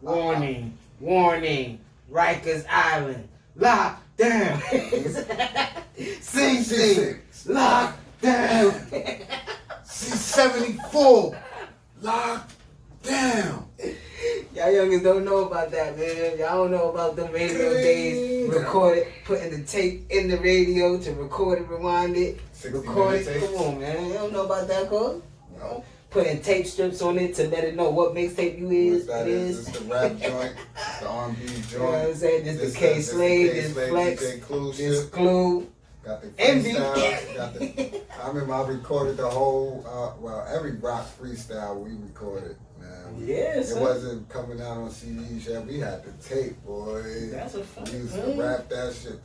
Warning, warning, Rikers Island, lock down. Sing, lock down. C-74, lock down. Y'all youngins don't know about that, man. Y'all don't know about them radio days. Record it, putting the tape in the radio to record it, rewind it, record it. Come on, man. You don't know about that, cuz? No. Putting tape strips on it to let it know what mixtape you is. That is. It's the rap joint. It's the R&B joint. You know what I'm saying? This the K Slade, this Flex, this Clue. Got the freestyle. I remember I recorded the whole, every rock freestyle we recorded, man. Yeah, It wasn't coming out on CDs yet. We had the tape, boy. That's a fact. We used to rap that shit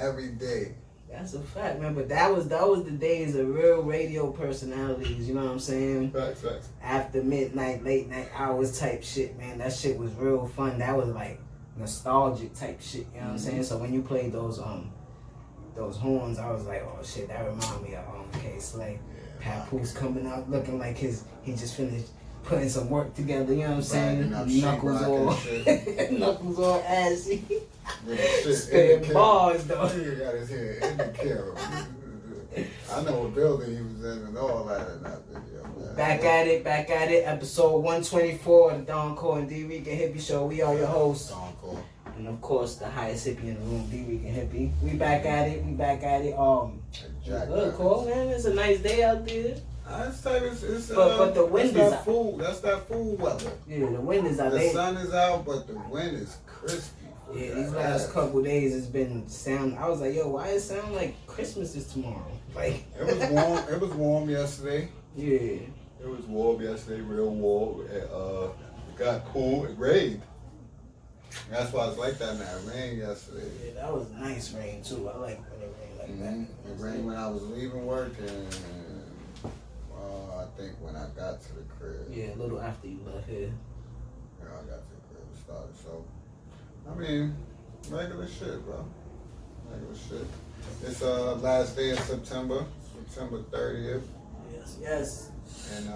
every day. That's a fact, man. But that was the days of real radio personalities. You know what I'm saying? Facts. After midnight, late night hours type shit, man. That shit was real fun. That was like nostalgic type shit. You know what I'm saying? So when you played those horns, I was like, oh shit, that remind me of K Slade. Papoose coming out looking like he just finished putting some work together. You know what I'm saying? Knuckles all assy. Spitting bars though. He got his head in the camera. I know what building he was in and all that in that video, man. Back at it. Episode 124 of the Thedoncoreanddricanhippieshow. We are your hosts. And of course, the highest hippie in the room, Dricanhippie. We back at it. Good call, man. It's a nice day out there. I'd say it's but the wind is out. That's that fool weather. Yeah, the wind is out. The sun is out, but the wind is crispy. Yeah, these last couple days it's been I was like, yo, why it sound like Christmas is tomorrow? Like it was warm. It was warm yesterday. Yeah. It was warm yesterday, real warm. It got cool. It rained. That's why it's like that now. It rained yesterday. Yeah, that was nice rain too. I like when it rained like that. It rained when I was leaving work and I think when I got to the crib. Yeah, a little after you left here. Yeah, I got to the crib and started. So, I mean, regular shit, bro. Regular shit. It's last day of September 30th. Yes. And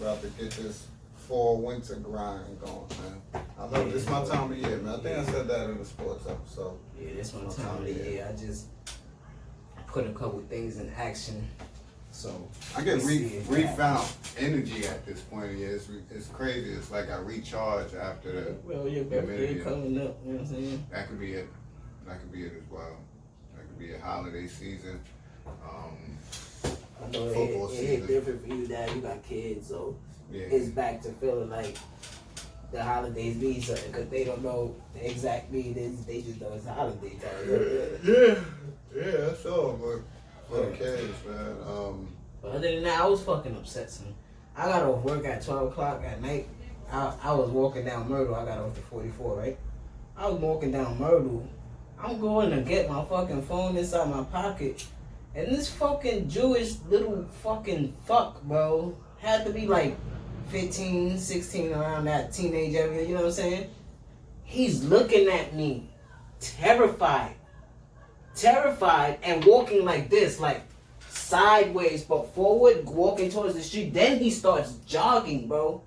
about to get this fall winter grind going, man. I love it. This my time of year, man. I think I said that in the sports episode. Yeah, this my time of the year. I just put a couple things in action. So I get refound energy at this point of the year. It's crazy. It's like I recharge after the. Well, your birthday coming up. You know what I'm saying? That could be it. That could be it as well. That could be a holiday season. I know it hit different for you, Dad. You got kids, so it's back to feeling like the holidays mean something because they don't know the exact meaning. They just know it's a holiday time. Yeah, that's all. But for the kids, man. But other than that, I was fucking upset, son. I got off work at 12 o'clock at night. I was walking down Myrtle. I got off the 44, right? I was walking down Myrtle. I'm going to get my fucking phone inside my pocket. And this fucking Jewish little fucking fuck, bro, had to be like 15, 16, around that teenage area, you know what I'm saying? He's looking at me, terrified, and walking like this, like sideways, but forward, walking towards the street. Then he starts jogging, bro.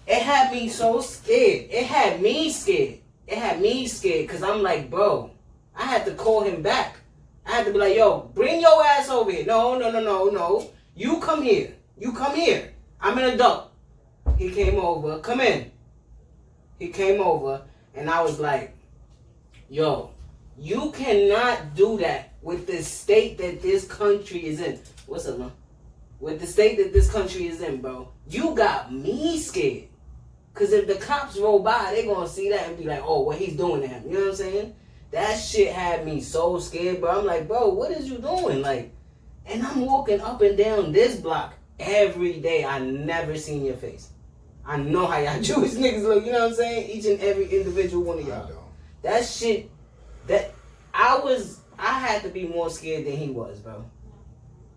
It had me so scared. It had me scared, because I'm like, bro, I had to call him back. I had to be like, yo, bring your ass over here. No. You come here. I'm an adult. He came over. Come in. He came over, and I was like, yo, you cannot do that with the state that this country is in. What's up, man? With the state that this country is in, bro. You got me scared. Because if the cops roll by, they going to see that and be like, oh, what he's doing to him. You know what I'm saying? That shit had me so scared, bro. I'm like, bro, what is you doing? Like, and I'm walking up and down this block every day. I never seen your face. I know how y'all Jewish niggas look, you know what I'm saying? Each and every individual one of y'all. That shit, I had to be more scared than he was, bro.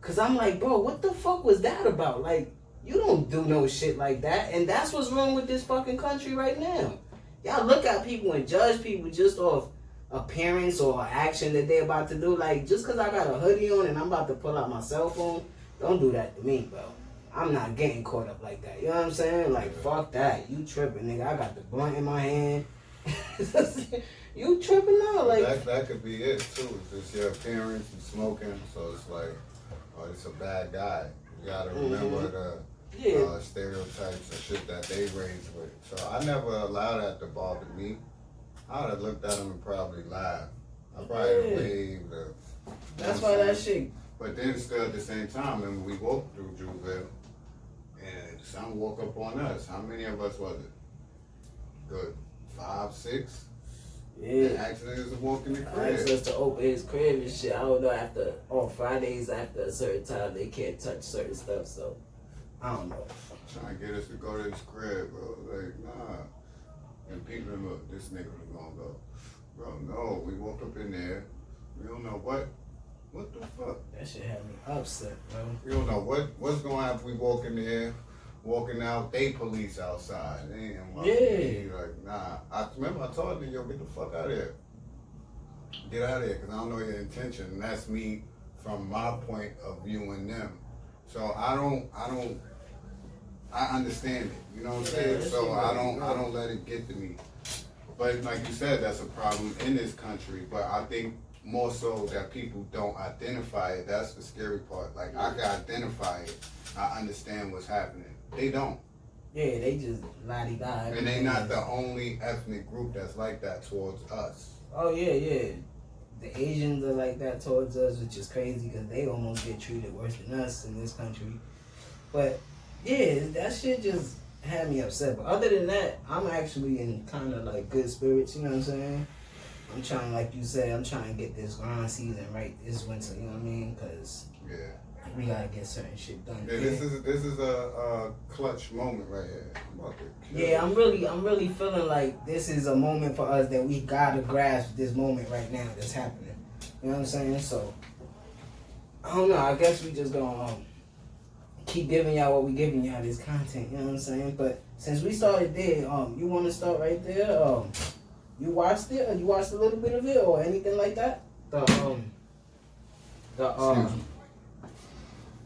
Cause I'm like, bro, what the fuck was that about? Like, you don't do no shit like that. And that's what's wrong with this fucking country right now. Y'all look at people and judge people just off appearance or action that they're about to do. Like, just because I got a hoodie on and I'm about to pull out my cell phone, don't do that to me, bro. I'm not getting caught up like that. You know what I'm saying? Like, fuck that. You tripping, nigga. I got the blunt in my hand. You tripping now? Like that could be it too. It's just your appearance and smoking. So it's like, oh, it's a bad guy. You gotta remember the stereotypes and shit that they raised with. So I never allowed that to bother me. I would have looked at him and probably laughed. I probably waved. That's why that shit. But then still at the same time, when we walked through Jewville, and some woke up on us. How many of us was it? Good 5, 6? Yeah. Asked niggas to walk in the crib. I asked us to open his crib and shit. I don't know, on Fridays after a certain time, they can't touch certain stuff, so I don't know. Trying to get us to go to his crib, bro. Like, nah. And people, look, this nigga was gonna go. Bro, no, we woke up in there. We don't know what the fuck? That shit had me upset, bro. We don't know what's going to happen. We walk in there, walking out, they police outside. They ain't like, nah. I remember I told them, yo, get the fuck out of here. Get out of here, because I don't know your intention. And that's me from my point of viewing them. So I understand it. You know what I'm saying? So I don't let it get to me. But like you said, that's a problem in this country. But I think more so that people don't identify it. That's the scary part. Like, I can identify it. I understand what's happening. They don't. Yeah, they just la-di-da. And they not the only ethnic group that's like that towards us. Oh, yeah. The Asians are like that towards us, which is crazy because they almost get treated worse than us in this country. But, yeah, that shit just had me upset. But other than that, I'm actually in kind of like good spirits, you know what I'm saying? I'm trying, like you said, I'm trying to get this grind season right this winter, you know what I mean? Because we gotta get certain shit done. Yeah, this is a clutch moment right here. I'm really feeling like this is a moment for us that we gotta grasp this moment right now that's happening. You know what I'm saying? So I don't know. I guess we just gonna keep giving y'all what we giving y'all, this content. You know what I'm saying? But since we started there, you want to start right there? You watched it? Or you watched a little bit of it or anything like that?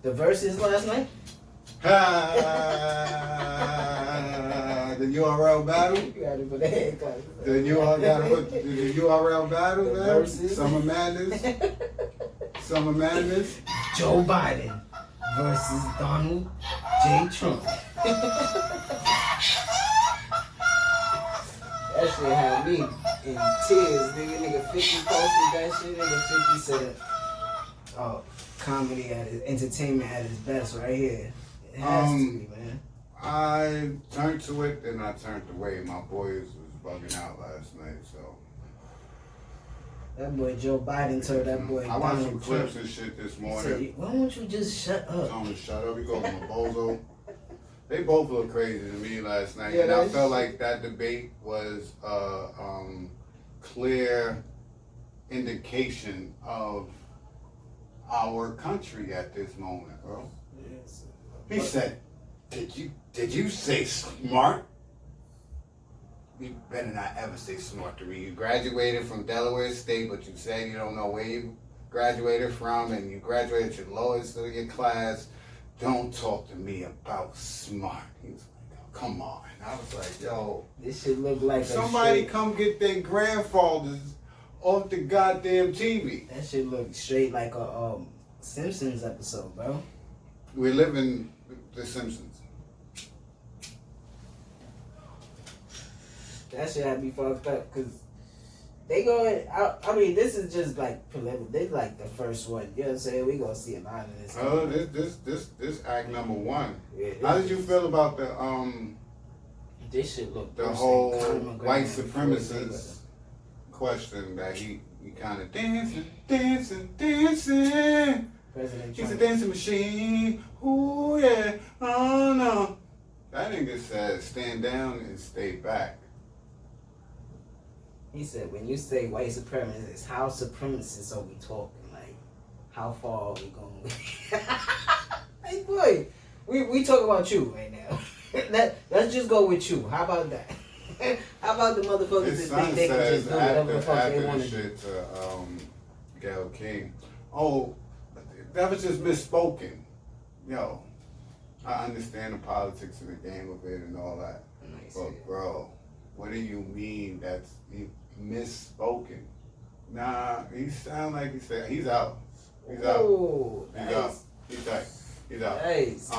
The verses last night? The URL battle? You got it for the head class. The URL battle, man? Versus. Summer Madness? Summer Madness? Joe Biden versus Donald J. Trump. That shit had me in tears, nigga. Nigga 50 posted that shit. Nigga 50 said, oh, comedy at his, entertainment at its best right here. It has to be, man. I turned to it, then I turned away. My boys was bugging out last night, so. That boy Joe Biden told that boy. I watched some clips and shit this morning. Said, why don't you just shut up? Tell him to shut up. He called him a bozo. They both looked crazy to me last night, Yeah, and I felt like that debate was clear indication of our country at this moment, bro. Yes. He said, "Did you say smart? You better not ever say smart to me. You graduated from Delaware State, but you said you don't know where you graduated from, and you graduated your lowest of your class. Don't talk to me about smart." He was like, oh, come on. And I was like, yo. This shit look like somebody come get their grandfathers off the goddamn TV. That shit look straight like a Simpsons episode, bro. We live in The Simpsons. That shit had me fucked up because they going. I mean, this is just like preliminary. This like the first one. You know what I'm saying? We gonna see a lot of this. Oh, this act number one. Yeah, how did you feel about the This shit look the whole white supremacist question that he kind of dancing. President He's Trump. a dancing machine. Ooh yeah. Oh no. That nigga said stand down and stay back. He said, when you say white supremacists, how supremacists are we talking? Like, how far are we going? Hey, boy, we talk about you right now. Let's just go with you. How about that? How about the motherfuckers His that son think they can just says do whatever the fuck they after want the to do? shit to Gayle King. Oh, that was just misspoken. Yo, I understand the politics of the game of it and all that. Nice. But bro, what do you mean that's misspoken? Nah, he sound like he said he's out. He's out. Ooh, He's nice. out. He's tight. He's out. Nice.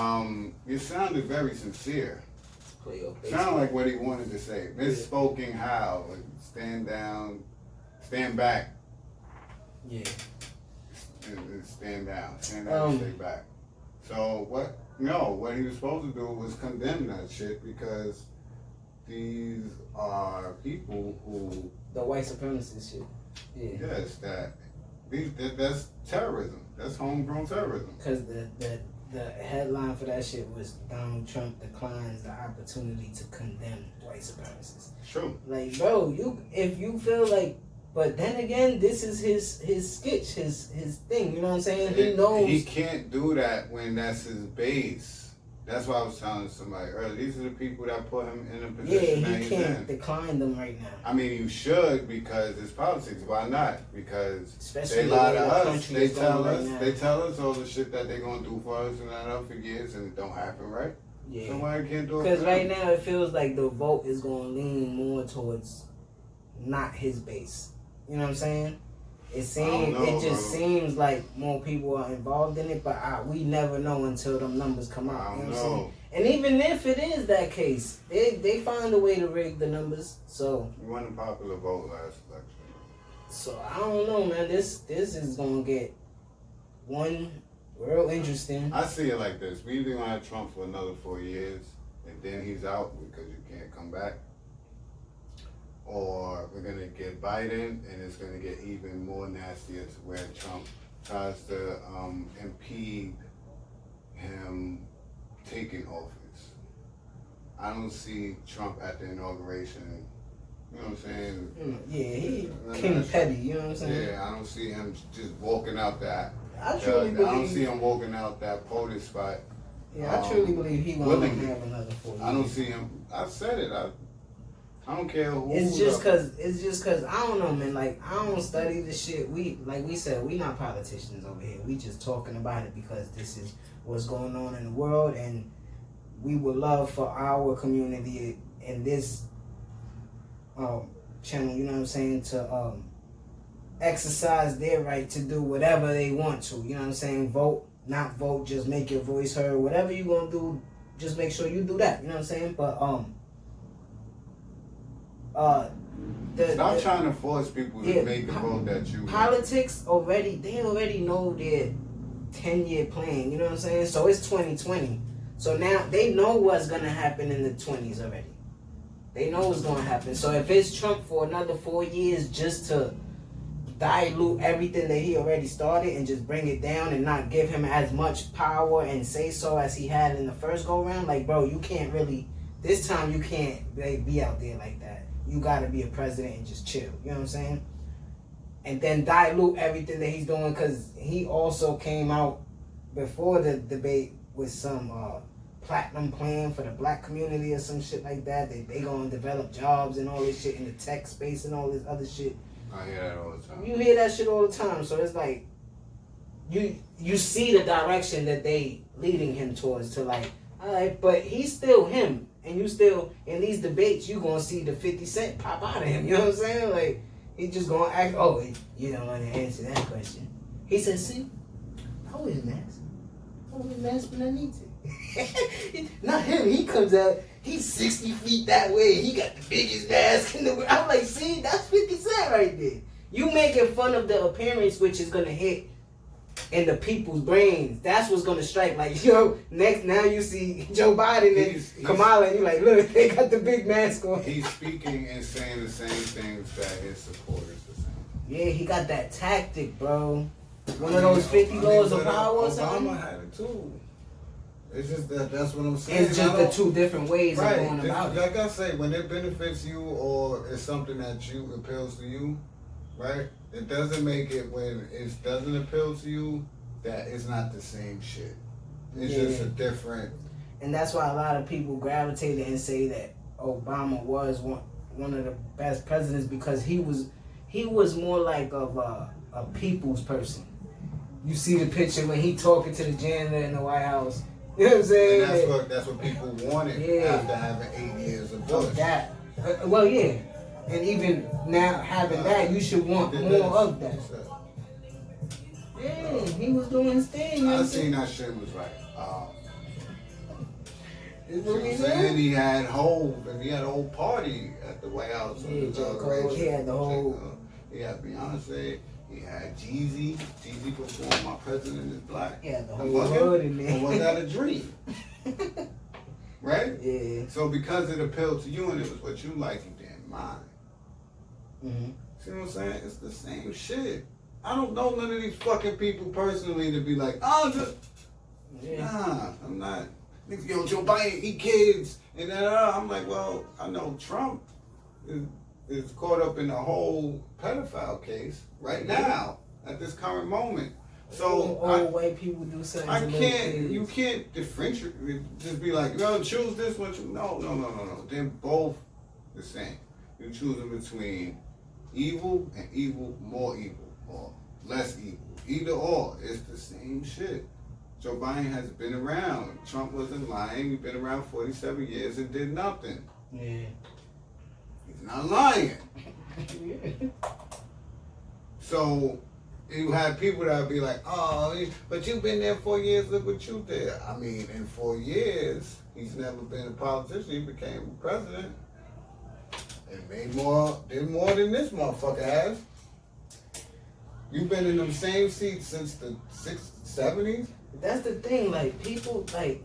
You sounded very sincere. Play your face. Sound like what he wanted to say. Misspoken how? Like, stand down, stand back. Yeah. And stand down. Stand down and stay back. So what? No, what he was supposed to do was condemn that shit because these are people who. The white supremacist shit. Yeah. Yes, that's terrorism. That's homegrown terrorism. Because the headline for that shit was Donald Trump declines the opportunity to condemn white supremacists. True. Like, bro, if you feel like, but then again, this is his sketch, his thing. You know what I'm saying? He knows he can't do that when that's his base. That's why I was telling somebody earlier. These are the people that put him in a position that he's in. Yeah, he can't decline them right now. I mean, you should because it's politics. Why not? Because Especially they lie to the us. country They is going tell right us. now. They tell us all the shit that they're gonna do for us and that for years, and it don't happen, right? Yeah. So why can't do it? Because right now it feels like the vote is going to lean more towards not his base. You know what I'm saying? It seems like more people are involved in it, but we never know until them numbers come out. You know what I'm saying? And even if it is that case, they find a way to rig the numbers. So you won a popular vote last election. So I don't know, man. This is gonna get real interesting. I see it like this: we either gonna have Trump for another 4 years, and then he's out because you can't come back, or we're gonna get Biden, and it's gonna get even more nastier to where Trump tries to impede him taking office. I don't see Trump at the inauguration. You know what I'm saying? Yeah, he King Petty. You know what I'm saying? Yeah, I don't see him just walking out that. I don't see him walking out that podium spot. Yeah, I truly believe he won't have another 4 years. I don't see him. I said it. I don't care who. It's just cause I don't know, man. Like, I don't study the shit. We said, we not politicians over here. We just talking about it because this is what's going on in the world, and we would love for our community in this channel, you know what I'm saying, to exercise their right to do whatever they want to. You know what I'm saying? Vote, not vote, just make your voice heard. Whatever you gonna do, just make sure you do that. You know what I'm saying? But stop trying to force people to make the vote that you politics they already know their 10-year plan, you know what I'm saying? So it's 2020. So now they know what's gonna happen in the 20s already. They know what's gonna happen. So if it's Trump for another 4 years just to dilute everything that he already started and just bring it down and not give him as much power and say so as he had in the first go round, like, bro, you can't really, this time you can't be out there like that. You gotta be a president and just chill. You know what I'm saying? And then dilute everything that he's doing, because he also came out before the debate with some platinum plan for the black community or some shit like that. They gonna develop jobs and all this shit in the tech space and all this other shit. I hear that all the time. You hear that shit all the time. So it's like you see the direction that they leading him towards, to like, all right, but he's still him. And you still, in these debates, you gonna see the 50 Cent pop out of him. You know what I'm saying? Like, he just gonna act, oh, you don't want to answer that question. He said, see, I always mask. I always mask when I need to. Not him. He comes out, he's 60 feet that way. He got the biggest mask in the world. I'm like, see, that's 50 Cent right there. You making fun of the appearance, which is gonna hit in the people's brains. That's what's gonna strike. Like, yo, now you see Joe Biden and Kamala, and you like, look, they got the big mask on. He's speaking and saying the same things that his supporters are saying. Yeah, he got that tactic, bro. One of those 50 laws of power or something. Obama had it too. It's just that's what I'm saying. It's just the two different ways of going about it. Like I say, when it benefits you or it's something that you appeals to you, right? It doesn't make it when it doesn't appeal to you that it's not the same shit. It's just a different. And that's why a lot of people gravitated and say that Obama was one of the best presidents, because he was more like of a people's person. You see the picture when he talking to the janitor in the White House. You know what I'm saying? And that's what people wanted after having 8 years of Bush. That. Well, yeah. And even now having that, you should want more of that. Yeah, he was doing his thing. I seen that shit was like, Is what we saying he had Hove and he had a whole party at the White House. Yeah, J. Cole, he had the whole. He had Beyonce. He had Jeezy. Jeezy performed "My President Is Black." Yeah, the whole world in there. Was that a dream? Right? Yeah. So because it appealed to you and it was what you like, you didn't mind. Mm-hmm. See what I'm saying? It's the same shit. I don't know none of these fucking people personally to be like, oh, just nah, I'm not. Yo, Joe Biden, eat kids, and then I'm like, well, I know Trump is caught up in the whole pedophile case right now at this current moment. So old white people do something. I can't. You can't differentiate. Just be like, yo, choose this one. No. They're both the same. You choose in between evil and evil, more evil, or less evil. Either or, it's the same shit. Joe Biden has been around. Trump wasn't lying. He's been around 47 years and did nothing. Yeah. He's not lying. Yeah. So you have people that would be like, oh, but you've been there 4 years, look what you did. I mean, in 4 years, he's never been a politician. He became president and did more than this motherfucker has. You've been in them same seats since the 60s, 70s. That's the thing, like, people, like,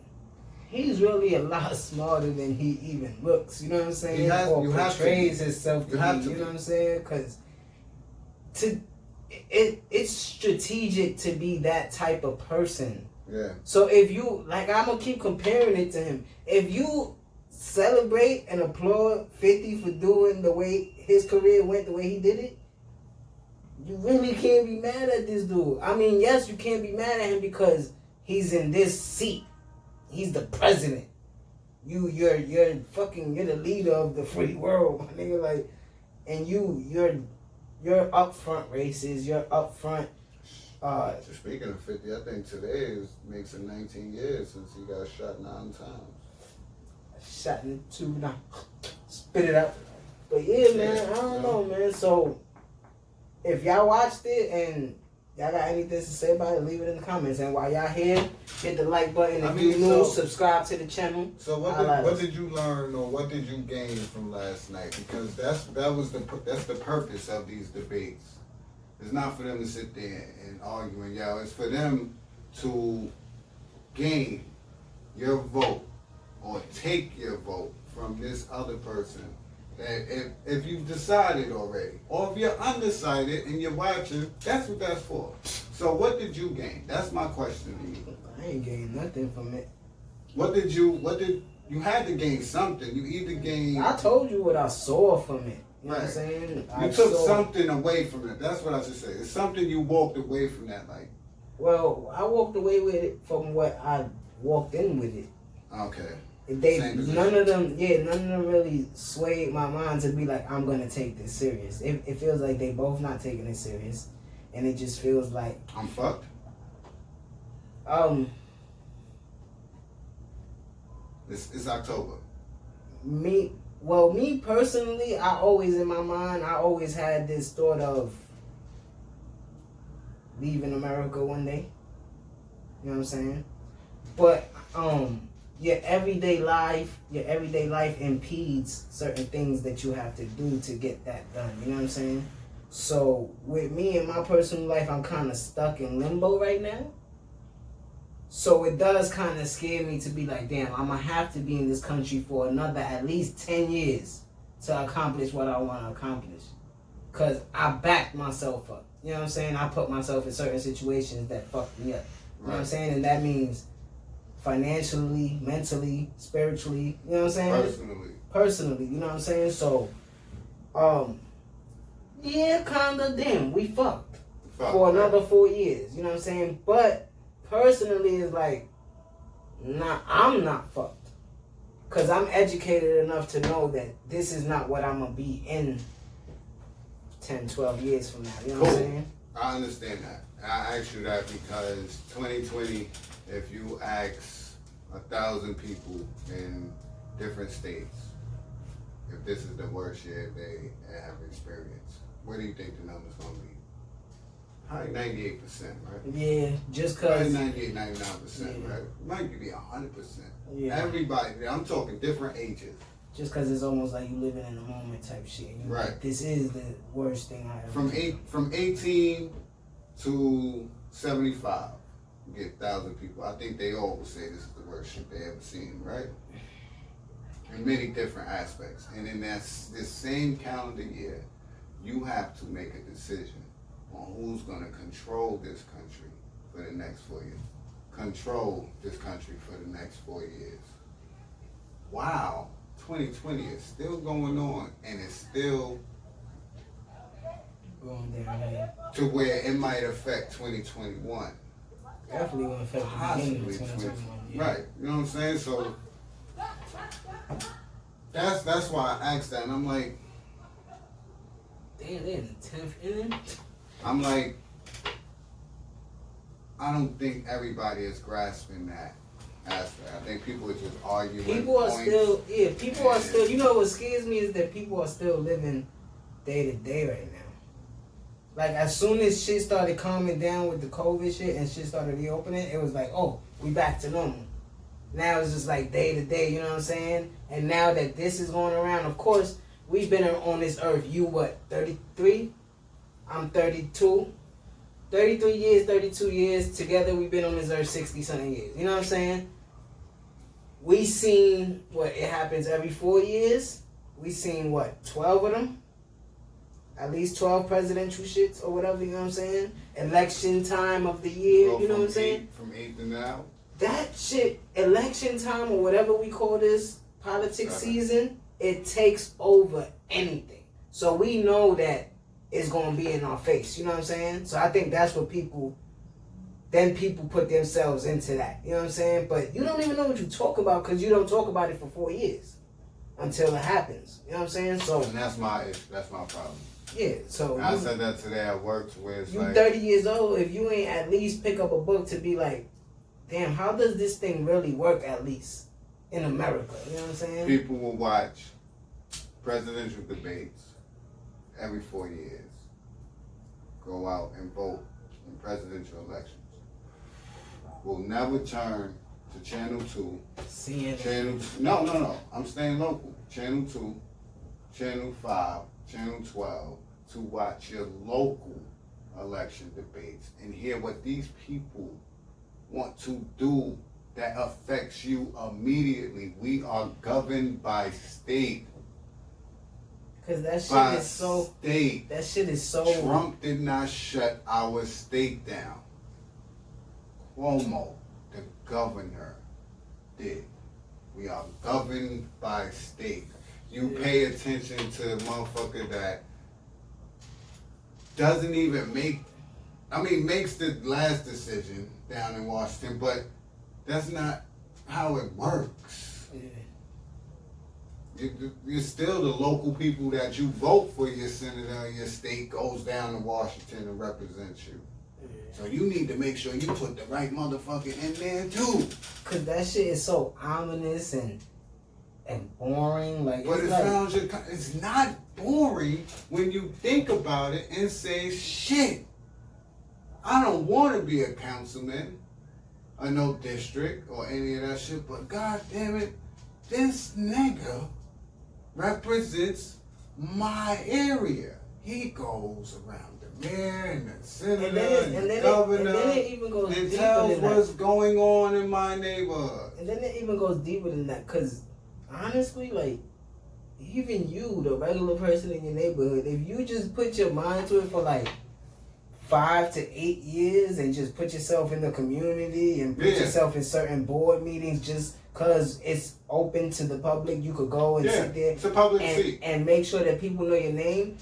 he's really a lot smarter than he even looks, you know what I'm saying? Or portrays himself to be, you know what I'm saying? Because it's strategic to be that type of person. Yeah. So if you, like, I'm going to keep comparing it to him. If you celebrate and applaud 50 for doing the way his career went, the way he did it, you really can't be mad at this dude. I mean, yes, you can't be mad at him because he's in this seat. He's the president. You're the leader of the free world, my nigga. Like, and you're up front racist. You're up front. Speaking of 50, I think today makes it 19 years since he got shot 9 times. Shot in 2 now. Spit it out. But yeah, man, I don't know, man. So if y'all watched it and y'all got anything to say about it, leave it in the comments. And while y'all here, hit the like button. If you're new, subscribe to the channel. So what did you learn or what did you gain from last night? Because that's the purpose of these debates. It's not for them to sit there and argue and yell. It's for them to gain your vote or take your vote from this other person. If you've decided already, or if you're undecided and you're watching, that's what that's for. So what did you gain? That's my question to you. I ain't gained nothing from it. You had to gain something. You either gained. I told you what I saw from it. You know what I'm Right. saying? You took something away from it. That's what I should say. It's something you walked away from that, like. Well, I walked away with it from what I walked in with it. Okay. None of them really swayed my mind to be like, I'm gonna take this serious. It feels like they both not taking it serious, and it just feels like I'm fucked. It's October. Me personally, I always in my mind, I always had this thought of leaving America one day. You know what I'm saying? But your everyday life impedes certain things that you have to do to get that done. You know what I'm saying? So with me in my personal life, I'm kind of stuck in limbo right now. So it does kind of scare me to be like, damn, I'm going to have to be in this country for another at least 10 years to accomplish what I want to accomplish. Because I backed myself up. You know what I'm saying? I put myself in certain situations that fucked me up. You know what I'm saying? And that means financially, mentally, spiritually, you know what I'm saying? Personally, you know what I'm saying? So, yeah, kind of, damn, we fucked for another 4 years, you know what I'm saying? But personally, it's like, nah, I'm not fucked. Because I'm educated enough to know that this is not what I'm going to be in 10, 12 years from now, you know what I'm saying? I understand that. I asked you that because 2020, if you ask 1,000 people in different states, if this is the worst year they have experienced, what do you think the number's gonna be? Probably 98%, right? Yeah, just Probably cause. 98, 99%, Yeah. right? Might be 100%. Yeah. Everybody, I'm talking different ages. Just cause it's almost like you living in a moment type shit. You know? Right. This is the worst thing I ever. From 18 to 75, you get 1,000 people. I think they all will say this is the worst shit they ever seen, right? In many different aspects. And in this same calendar year, you have to make a decision on who's gonna control this country for the next 4 years. Control this country for the next 4 years. Wow, 2020 is still going on, and it's still going down here. to where it might affect 2021. Definitely gonna affect the beginning Possibly of 2021. Yeah. Right, you know what I'm saying? So that's why I asked that, and I'm like, Damn, they're in the 10th inning. I'm like, I don't think everybody is grasping that aspect. I think people are just arguing. People are points. people are still, you know what scares me is that people are still living day to day right now. Like, as soon as shit started calming down with the COVID shit and shit started reopening, it was like, oh, we back to normal. Now it's just like day to day, you know what I'm saying? And now that this is going around, of course, we've been on this earth, you what, 33? I'm 32. 33 years, 32 years. Together we've been on this earth 60-something years. You know what I'm saying? We seen what, it happens every 4 years. We seen what, 12 of them? At least 12 presidential shits or whatever, you know what I'm saying? Election time of the year, Go you know from what I'm saying? From 8 to now. That shit, election time or whatever we call this, politics season, it takes over anything. So we know that it's going to be in our face, you know what I'm saying? So I think that's what people put themselves into that, you know what I'm saying? But you don't even know what you talk about because you don't talk about it for 4 years until it happens, you know what I'm saying? So, And that's my issue, that's my problem. yeah, so I said that today at work where it's you like 30 years old, if you ain't at least pick up a book to be like, damn, how does this thing really work at least in America, you know what I'm saying? people will watch presidential debates every 4 years, go out and vote in presidential elections. Will never turn to Channel 2, CNN. No, I'm staying local. Channel 2, Channel 5, Channel 12, to watch your local election debates and hear what these people want to do that affects you immediately. We are governed by state. Cause that shit By is so. state. That shit is so. Trump did not shut our state down. Cuomo, the governor, did. We are governed by state. You pay attention to a motherfucker that doesn't even makes the last decision down in Washington, but that's not how it works. Yeah. You're still the local people that you vote for your senator in your state goes down to Washington and represents you. So you need to make sure you put the right motherfucker in there too. Cause that shit is so ominous and boring. Like, But it's it's not boring when you think about it and say, shit, I don't want to be a councilman or no district or any of that shit, but god damn it, this nigga represents my area. He goes around the mayor and the senator and the governor and tells what's going on in my neighborhood. And then it even goes deeper than that, cause honestly, like, even you, the regular person in your neighborhood, if you just put your mind to it for like 5 to 8 years and just put yourself in the community and put yourself in certain board meetings just cause it's open to the public, you could go and sit there it's a public seat and make sure that people know your name.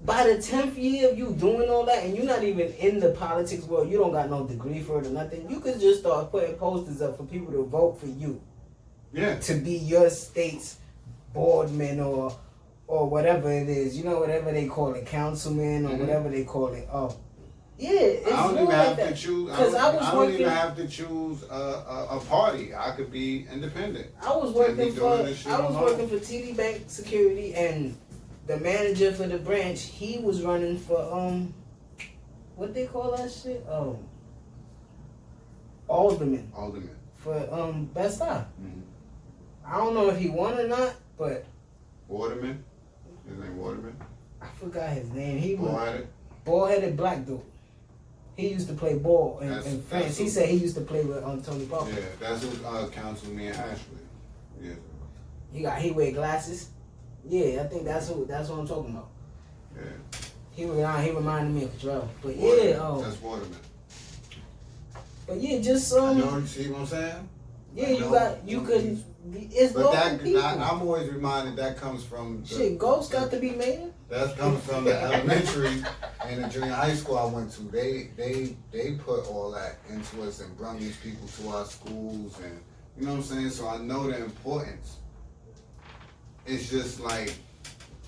By the 10th year of you doing all that and you're not even in the politics world, you don't got no degree for it or nothing, you could just start putting posters up for people to vote for you. Yeah. To be your state's boardman or whatever it is, you know, whatever they call it, councilman or whatever they call it. Oh, Yeah, it's I don't more even like have that. to choose. I 'Cause don't, I was I don't working- even have to choose a party. I could be independent. I was And working be for doing this shit I was on my working own. for TD Bank Security, and the manager for the branch, he was running for what they call that shit? Alderman Alderman. for Best Eye. Mm-hmm. I don't know if he won or not, but Waterman. His name Waterman. I forgot his name. He was Bald-headed. bald-headed black dude. He used to play ball in France. That's He said he used to play with Tony Parker. Yeah, that's who counseled me and Ashley. Yeah. He wear glasses. Yeah, I think that's what I'm talking about. Yeah. He reminded me of Terrell. But Waterman. yeah, That's Waterman. but yeah, just You see what I'm saying? yeah, it's But local people. I'm always reminded that comes from the, Shit, ghosts got to be made. that comes from the elementary and the junior high school I went to. They put all that into us and brought these people to our schools, and you know what I'm saying. So I know the importance. It's just like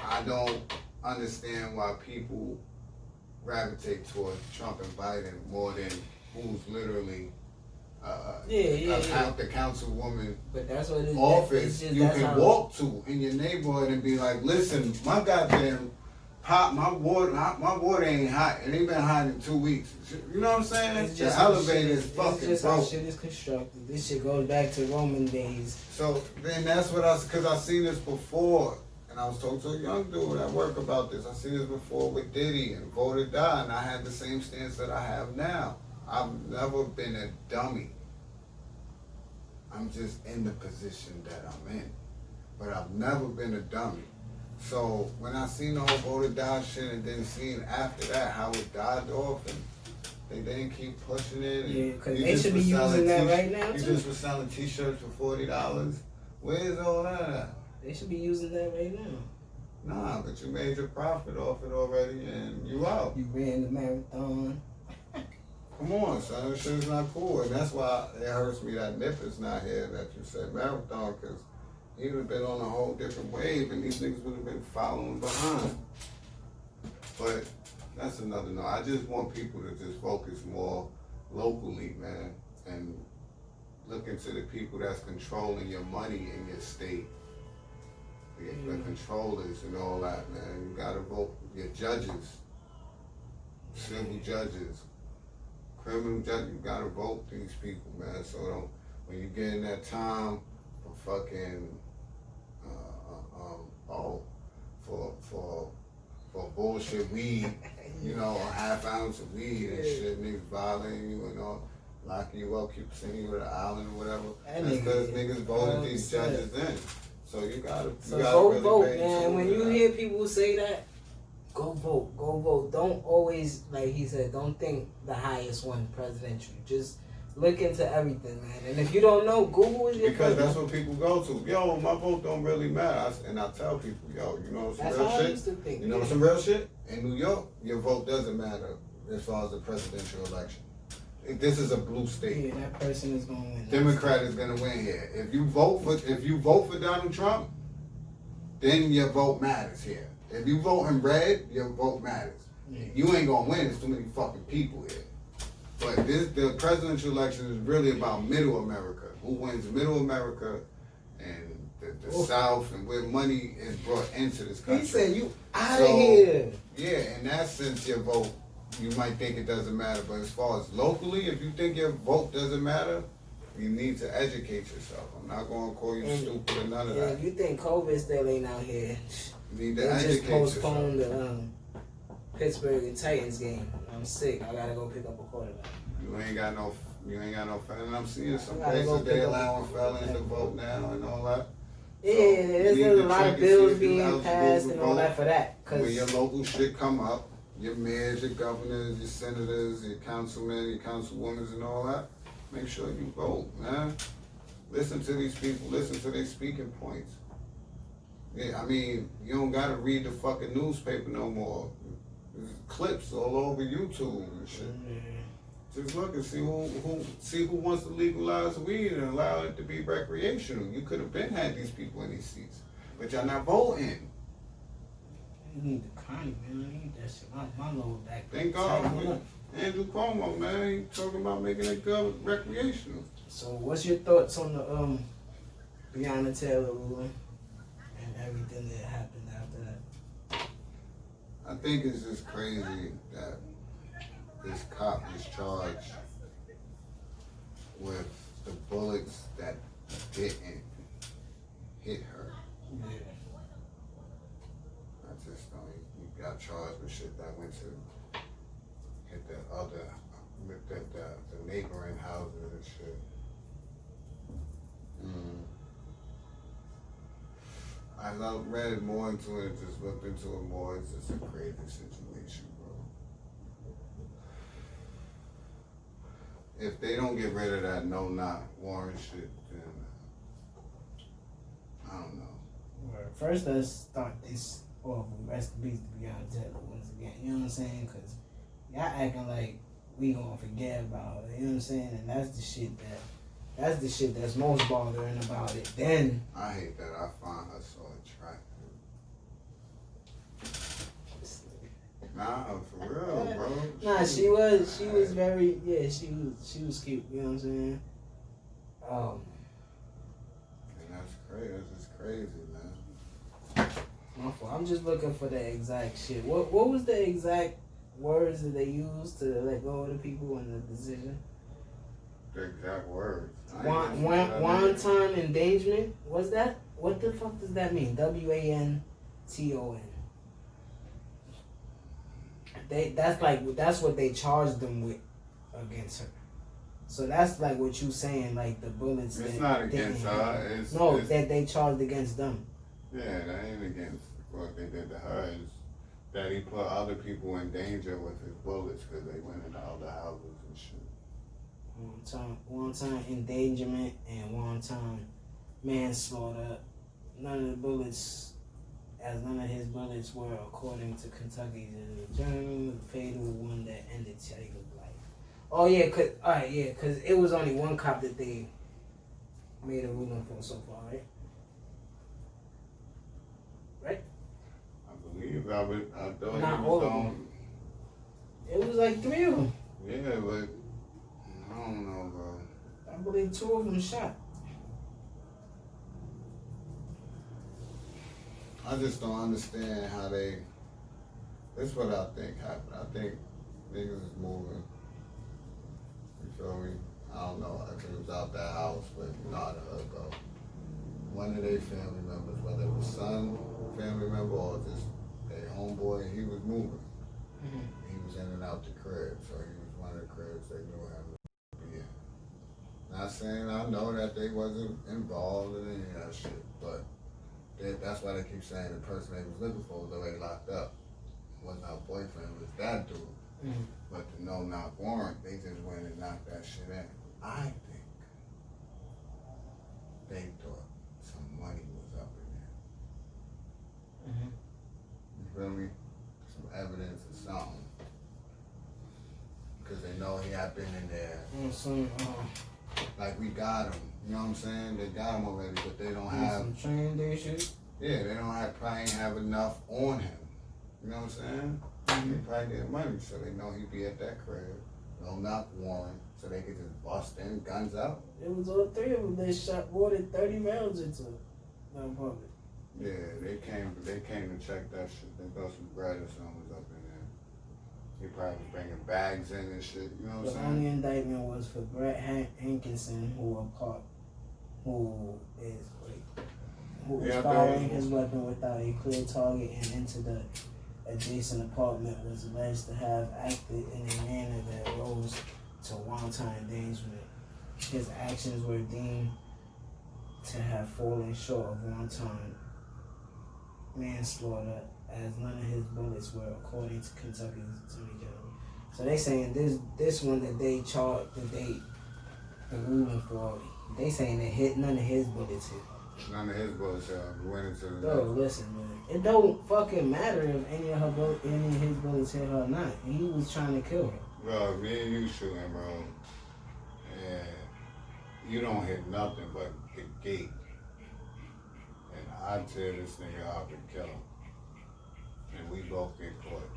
I don't understand why people gravitate towards Trump and Biden more than who's literally the councilwoman But that's what it is. office It's just, you that's can how- walk to in your neighborhood and be like, listen, my goddamn pop, my water ain't hot. It ain't been hot in 2 weeks. You know what I'm saying? It's The just how elevator shit- is fucking It's just how broke. shit is constructed. This shit goes back to Roman days. So then that's what because I seen this before, and I was talking to a young dude at work about this. I seen this before with Diddy and Vote or Die, and I had the same stance that I have now. I've never been a dummy. I'm just in the position that I'm in, but I've never been a dummy. So when I seen the whole Vote or Die shit, and then seeing after that how it died off, and they didn't keep pushing it. And Yeah, 'cause you they just should be was selling using that t- right now, You too. just was selling T-shirts for $40. Where's all that at? They should be using that right now. Nah, but you made your profit off it already, and you out. You ran the marathon. Come on, son, this shit's not cool, and that's why it hurts me that Nip is not here, that you said marathon, because he would have been on a whole different wave, and these niggas would have been following behind. But that's another no. I just want people to just focus more locally, man, and look into the people that's controlling your money in your state. The controllers and all that, man. You gotta vote your judges, civil judges, criminal judges. You gotta vote these people, man. So don't, when you get in that time for fucking for bullshit weed, you know, a half ounce of weed and shit, niggas violating you and all, locking you up, keep sending you to the island or whatever. That's because niggas voted these judges in. So you gotta Go really vote, pay man. attention When to you that. hear people say that, go vote, go vote. Don't always, like he said, don't think the highest one presidential. Just look into everything, man. And if you don't know, Google is your Because friend. that's what people go to. Yo, my vote don't really matter. And I tell people, yo, you know some That's real how I shit? used to think. You know some real shit? In New York, your vote doesn't matter as far as the presidential election. This is a blue state. Yeah, that person is gonna win. Democrat is gonna win here. If you vote for Donald Trump, then your vote matters here. If you vote in red, your vote matters. Yeah. You ain't gonna win. There's too many fucking people here. But the presidential election is really about middle America. Who wins middle America and the South, and where money is brought into this country. He said, "You out of here." Yeah, in that sense, your vote, you might think it doesn't matter. But as far as locally, if you think your vote doesn't matter, you need to educate yourself. I'm not going to call you stupid or none of Yeah, that. if you think COVID still ain't out here, You need to they just educate postponed yourself. the Pittsburgh and Titans game. I'm sick. I gotta go pick up a quarterback. You ain't got no felon. I'm seeing some I gotta go places they pick up allowing a felons to quarterback. vote now and all that. Yeah, So, there's you a need to lot check of and see bills if you being eligible passed to and all vote. that for that. When your Cause local shit come up, your mayors, your governors, your senators, your councilmen, your councilwomen and all that, make sure you vote, man. Listen to these people, listen to their speaking points. Yeah, I mean, you don't gotta read the fucking newspaper no more. There's clips all over YouTube and shit. Just look and see who wants to legalize weed and allow it to be recreational. You could have been had these people in these seats, but y'all not voting. You need the chronic, man. I need that shit. My lower back. Thank God for Andrew Cuomo, man. He talking about making it good recreational. So, what's your thoughts on the Breonna Taylor ruling and everything that happened after that? I think it's just crazy that this cop was charged with the bullets that didn't hit her. Yeah. I just don't. You got charged with shit that went to hit the other, with the neighboring houses and shit. I read more into it, just looked into it more. It's just a crazy situation, bro. If they don't get rid of that no-knock warrant shit, then I don't know. First, let's start this off with rest in peace to Breonna Taylor once again. You know what I'm saying? Because y'all acting like we gonna forget about it. You know what I'm saying? And that's the shit that's most bothering about it. Then I hate that I find her so attractive. Nah, for real, bro. Nah, she was very, she was cute. You know what I'm saying? And that's crazy. That's just crazy, man. My fault. I'm just looking for the exact shit. What was the exact words that they used to let go of the people in the decision? The exact words. Wanton endangerment. What's that? What the fuck does that mean? WANTON. That's what they charged them with against her. So that's like what you saying, like the bullets. It's not against her. It's that they charged against them. Yeah, that ain't against what they did to her. It's that he put other people in danger with his bullets because they went into other houses and shit. Wanton endangerment and wanton manslaughter. None of his bullets were, according to Kentucky's Journal, the fatal one that ended Taylor's life. Oh yeah, cause it was only one cop that they made a ruling for so far, right? Right? I believe I thought Not he all was of on. them. It was like 3 of them. Yeah, but I don't know, bro. I believe 2 of them shot. I just don't understand how they. This is what I think happened. I think niggas is moving. You feel me? I don't know if it was out that house, but you know how the hood go. One of their family members, whether it was son, family member, or just their homeboy, he was moving. Mm-hmm. He was in and out the crib, so he was one of the cribs they knew him to be in. Not saying I know that they wasn't involved in any of that shit, but that's why they keep saying the person they was looking for was already locked up. Wasn't our boyfriend, it was that dude. Mm-hmm. But the no-knock warrant, they just went and knocked that shit in. I think they thought some money was up in there. Mm-hmm. You feel me? Some evidence or something. Because they know he had been in there. Like we got him. You know what I'm saying? They got him already, but they don't have some train day shit. Yeah, they don't have probably ain't have enough on him. You know what I'm saying? Mm-hmm. They probably get money, so they know he'd be at that crib. No knock warrant, so they could just bust in, guns out. It was all 3 of them. They shot more than 30 rounds into the apartment. Yeah, they came to check that shit. They thought some bread or something was up in there. He probably was bringing bags in and shit. You know what I'm saying? The only indictment was for Brett Hankinson, who is firing his weapon without a clear target and into the adjacent apartment, was alleged to have acted in a manner that rose to wanton endangerment. His actions were deemed to have fallen short of wanton manslaughter, as none of his bullets were, according to Kentucky's Attorney General. So they saying this one that they charged, the ruling for, they saying that none of his bullets hit. None of his bullets went into the. Bro, listen, man. It don't fucking matter if any of his bullets hit her or not. He was trying to kill her. Bro, me and you shooting, bro, and you don't hit nothing but the gate. And I tear this nigga out to kill him. And both get caught.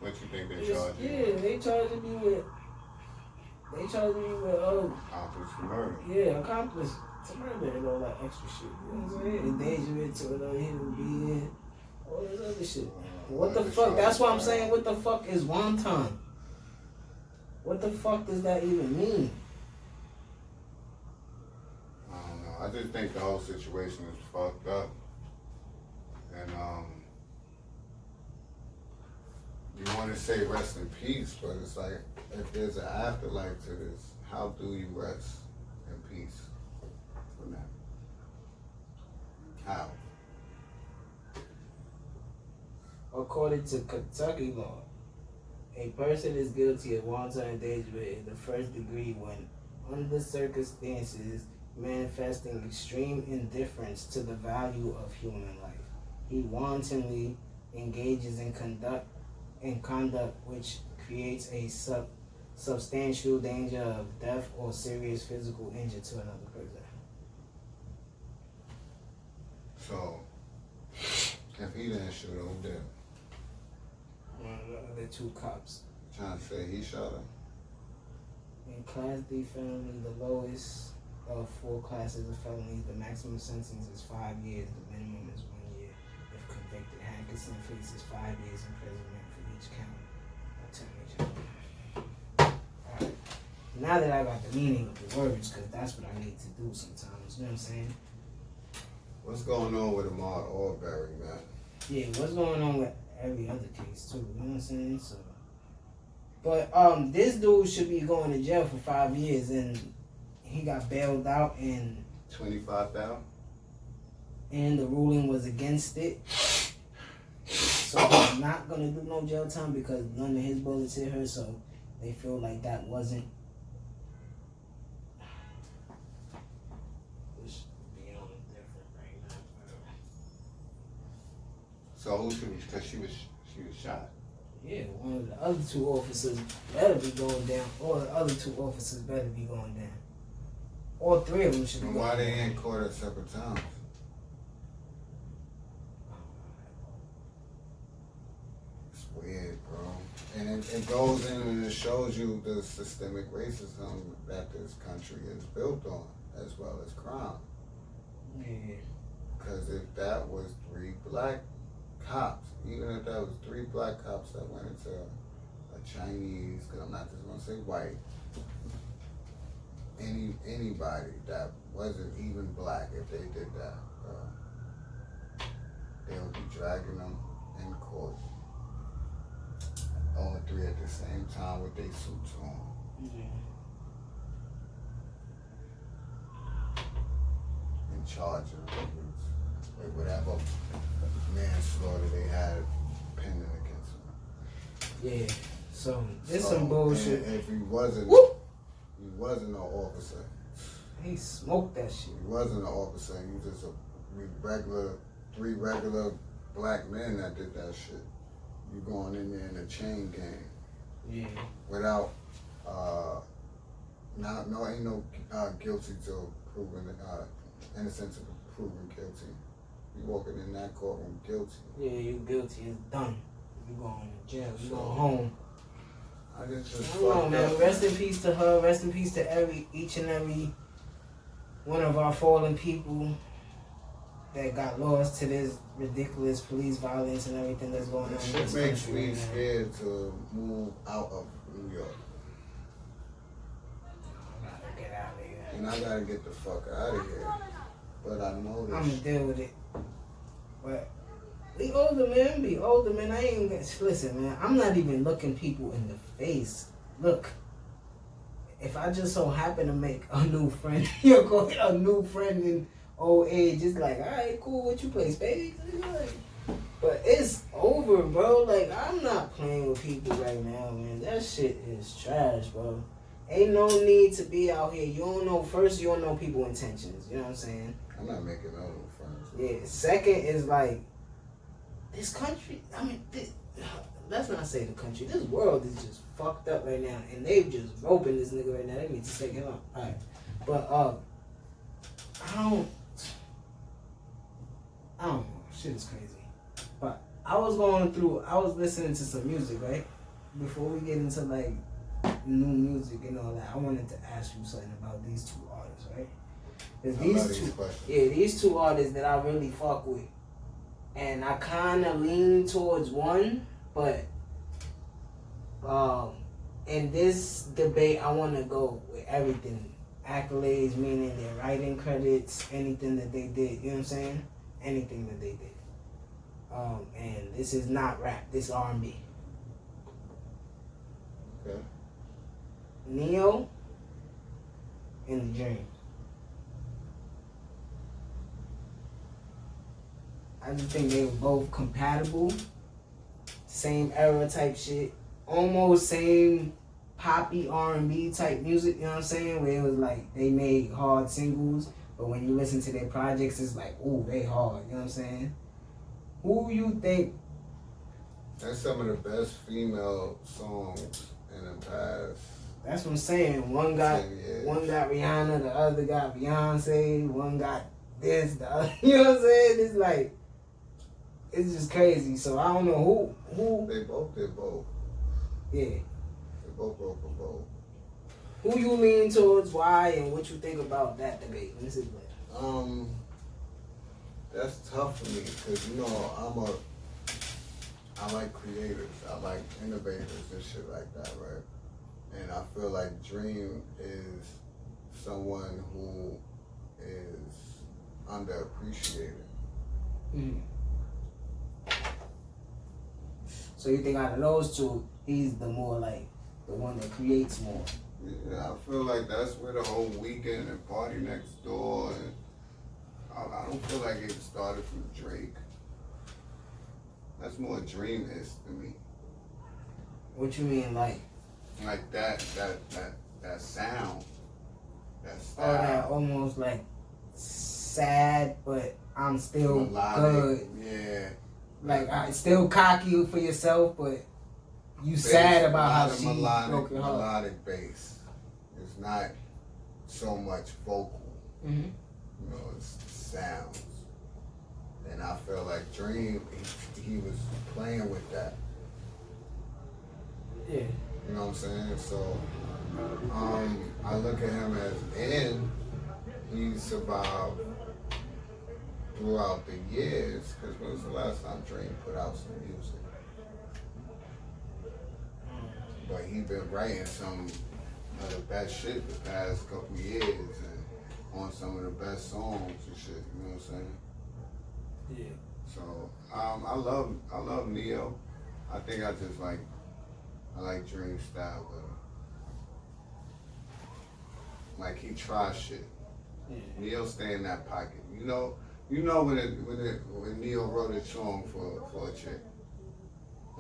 What you think they It's- charge you? Yeah, they charging me with Accomplice for murder. accomplice to murder and all that extra shit. You know what I'm saying? Endangerment to another human being, all this other shit. What the fuck? That's what I'm saying. What the fuck is wonton? What the fuck does that even mean? I don't know. I just think the whole situation is fucked up. And you want to say rest in peace, but it's like if there's an afterlife to this, how do you rest in peace from that? How? According to Kentucky law, a person is guilty of wanton endangerment in the first degree when, under circumstances manifesting extreme indifference to the value of human life, he wantonly engages in conduct which creates a substantial danger of death or serious physical injury to another person. So, if he didn't shoot him, who did? One of the other two cops. Trying to say he shot him. In Class D felony, the lowest of 4 classes of felonies, the maximum sentence is 5 years. The minimum is 1 year. If convicted, Hankerson faces 5 years imprisonment for each count. Alright. Now that I got the meaning of the words, because that's what I need to do sometimes, you know what I'm saying? What's going on with Ahmaud Arbery, man? Yeah, what's going on with every other case too, you know what I'm saying? So, but this dude should be going to jail for 5 years, and he got bailed out, and 25,000. And the ruling was against it. So he's not gonna do no jail time because none of his bullets hit her. So they feel like that wasn't. This be on different right now. So who should? Because she was shot. Yeah, one of the other 2 officers better be going down, or the other 2 officers better be going down. All 3 of them should be And going why down. they ain't caught at separate times? It's weird, bro. And it goes in and it shows you the systemic racism that this country is built on, as well as crime. Yeah. Because if that was 3 black cops, even if that was 3 black cops that went into a Chinese, because I'm not just gonna say white, anybody that wasn't even black, if they did that, they would be dragging them in court. All 3 at the same time with their suits on. Yeah. And charging them with whatever manslaughter they had pending against them. Yeah. So this some bullshit. And if he wasn't, Whoop! he wasn't an officer. He smoked that shit. He wasn't an officer. He was just a 3 regular black men that did that shit. You going in there in a chain gang. Yeah. Without, ain't no guilty till proven, innocent till proven guilty. You walking in that courtroom guilty. Yeah, you guilty. It's done. You going to jail. You going home. I just I don't know, man. Rest in peace to her. Rest in peace to each and every one of our fallen people that got lost to this ridiculous police violence and everything that's going on. That in shit this makes country me right now. scared to move out of New York. I gotta get out of here. And I gotta get the fuck out of here. But I know this. I'm gonna deal with it. But we older, man. Be older, man. I ain't gonna listen, man. I'm not even looking people in the face. Look, if I just so happen to make a new friend, you're going a new friend in old age, it's like, all right, cool. What you play, spades? But it's over, bro. Like, I'm not playing with people right now, man. That shit is trash, bro. Ain't no need to be out here. You don't know. First, you don't know people's intentions. You know what I'm saying? I'm not making no new friends. Yeah. Second is like, this country. I mean, let's not say the country. This world is just fucked up right now, and they just roping this nigga right now. They need to take him out. All right, but I don't know. Shit is crazy. But I was listening to some music, right? Before we get into like new music and all that, I wanted to ask you something about these two artists, right? Because these two artists that I really fuck with, and I kind of lean towards one, but in this debate, I want to go with everything. Accolades, meaning their writing credits, anything that they did, you know what I'm saying? Anything that they did. And this is not rap, this R&B. Okay. Neo and The Dream. I just think they were both compatible. Same era type shit. Almost same poppy R&B type music, you know what I'm saying? Where it was like they made hard singles, but when you listen to their projects, it's like, ooh, they hard, you know what I'm saying? Who you think? That's some of the best female songs in the past. That's what I'm saying. One got Rihanna, the other got Beyonce, one got this, the other, you know what I'm saying? It's like, it's just crazy. So I don't know who. They both did both. Yeah. They both wrote for both. Who you lean towards, why, and what you think about that debate? Let me see. That's tough for me because you know I like creators, I like innovators and shit like that, right? And I feel like Dream is someone who is underappreciated. Mm. So you think out of those two, he's the more like the one that creates more? Yeah, I feel like that's where the whole Weekend and Party Next Door, and I don't feel like it started from Drake. That's more Dream-ish to me. What you mean, like? Like that sound, that style. Oh, that almost like sad, but I'm still good. Yeah. Like I still cocky for yourself, but you sad about how she broke your heart. Melodic bass. It's not so much vocal. Mm-hmm. You know, it's sounds. And I feel like Dream, he was playing with that. Yeah. You know what I'm saying? So, I look at him as he survived throughout the years, because when was the last time Dream put out some music? But he been writing some of the best shit the past couple years and on some of the best songs and shit, you know what I'm saying? Yeah. So, I love Neo. I think I like Dream style better. Like he tries shit. Yeah. Neo stay in that pocket. You know when Neo wrote a song for a chick.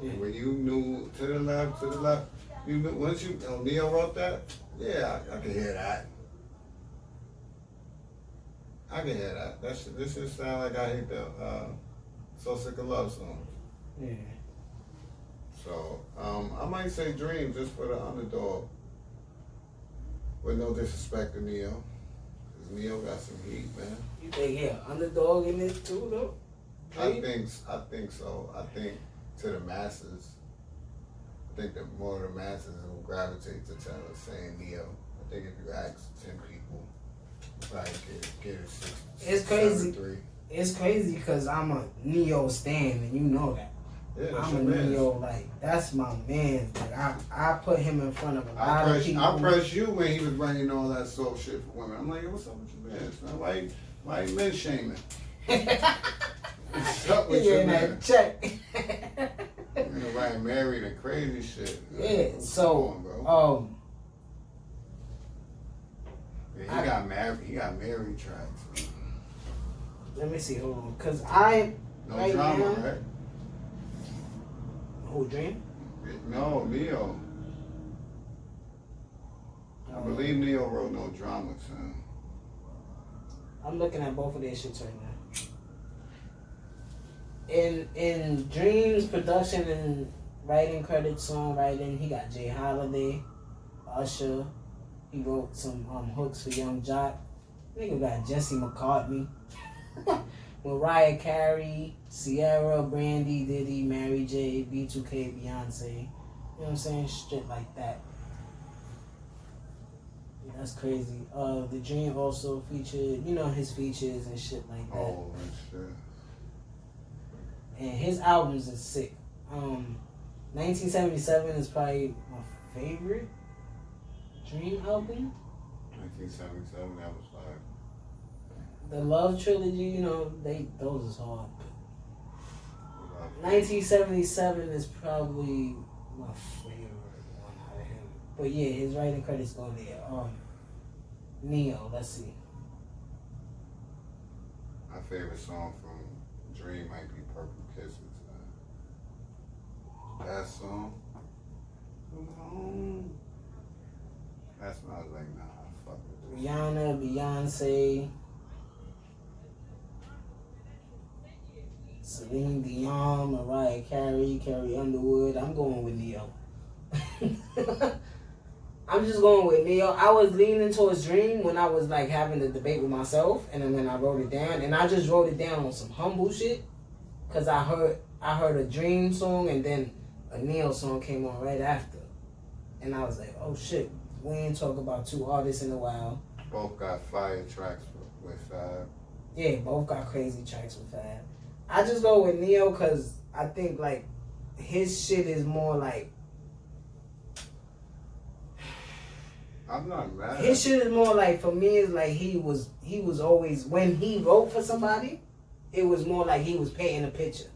Yeah. When you knew to the left, you knew once Neo wrote that. Yeah, I can hear that. I can hear that. This just sound like I hate the So Sick of Love songs. Yeah. So, I might say Dream just for the underdog. With no disrespect to Neo. Because Neo got some heat, man. You think underdog in this too, though? I think so. I think to the masses. I think that more of the masses will gravitate to saying Neo. I think if you ask 10 people, probably get it 6. It's crazy. 7-3. It's crazy because I'm a Neo stan, and you know that. Yeah, I'm a Neo, like, that's my man. Like, I put him in front of a lot of people. I pressed you when he was writing all that soul shit for women. I'm like, what's up with your man? Why you men shaming? What's up with your man? Check. You writing married and crazy shit. Yeah, so, yeah, he got married tracks. Let me see, hold on. Because no right drama, now, right? Who, Dream? No, Neo. I believe Neo wrote No Drama, son. I'm looking at both of their shits right now. In Dream's production and writing credits, songwriting, he got Jay Holiday, Usher. He wrote some hooks for Young Jock. Nigga got Jesse McCartney. Mariah Carey, Sierra, Brandy, Diddy, Mary J, B2K, Beyonce. You know what I'm saying? Shit like that. Yeah, that's crazy. The Dream also featured, you know, his features and shit like that. Oh, that shit. And his albums is sick. 1977 is probably my favorite Dream album. 1977, that was like. The Love Trilogy, you know, those is hard. 1977 is probably my favorite one out of him. But yeah, his writing credits go there. Neo, let's see. My favorite song from Dream might be Purple Kisses. That song. Come on. That's when I was like, nah, fuck with this. Rihanna, Beyonce, Celine Dion, Mariah Carey, Carrie Underwood. I'm going with Neo. I'm just going with Neo. I was leaning towards Dream when I was like having the debate with myself, and then when I wrote it down, and I just wrote it down on some humble shit, cause I heard a Dream song and then a Neo song came on right after, and I was like, oh shit, we ain't talk about two artists in a while. Both got fire tracks with Fab. Yeah, both got crazy tracks with Fab. I just go with Neo because I think like his shit is more like. I'm not mad. His shit is more like, for me, it's like he was always, when he wrote for somebody, it was more like he was painting a picture.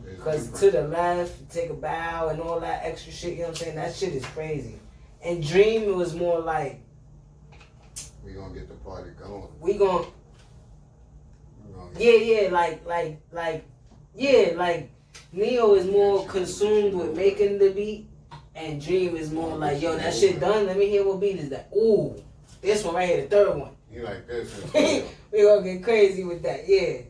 Because to the left, take a bow and all that extra shit, you know what I'm saying? That shit is crazy. And Dream, it was more like, we gonna get the party going. Like Neo is more consumed with making the beat, and Dream is more like, yo, that shit done, let me hear what beat is that. Ooh, this one right here, the third one. You like this? We gonna get crazy with that, yeah.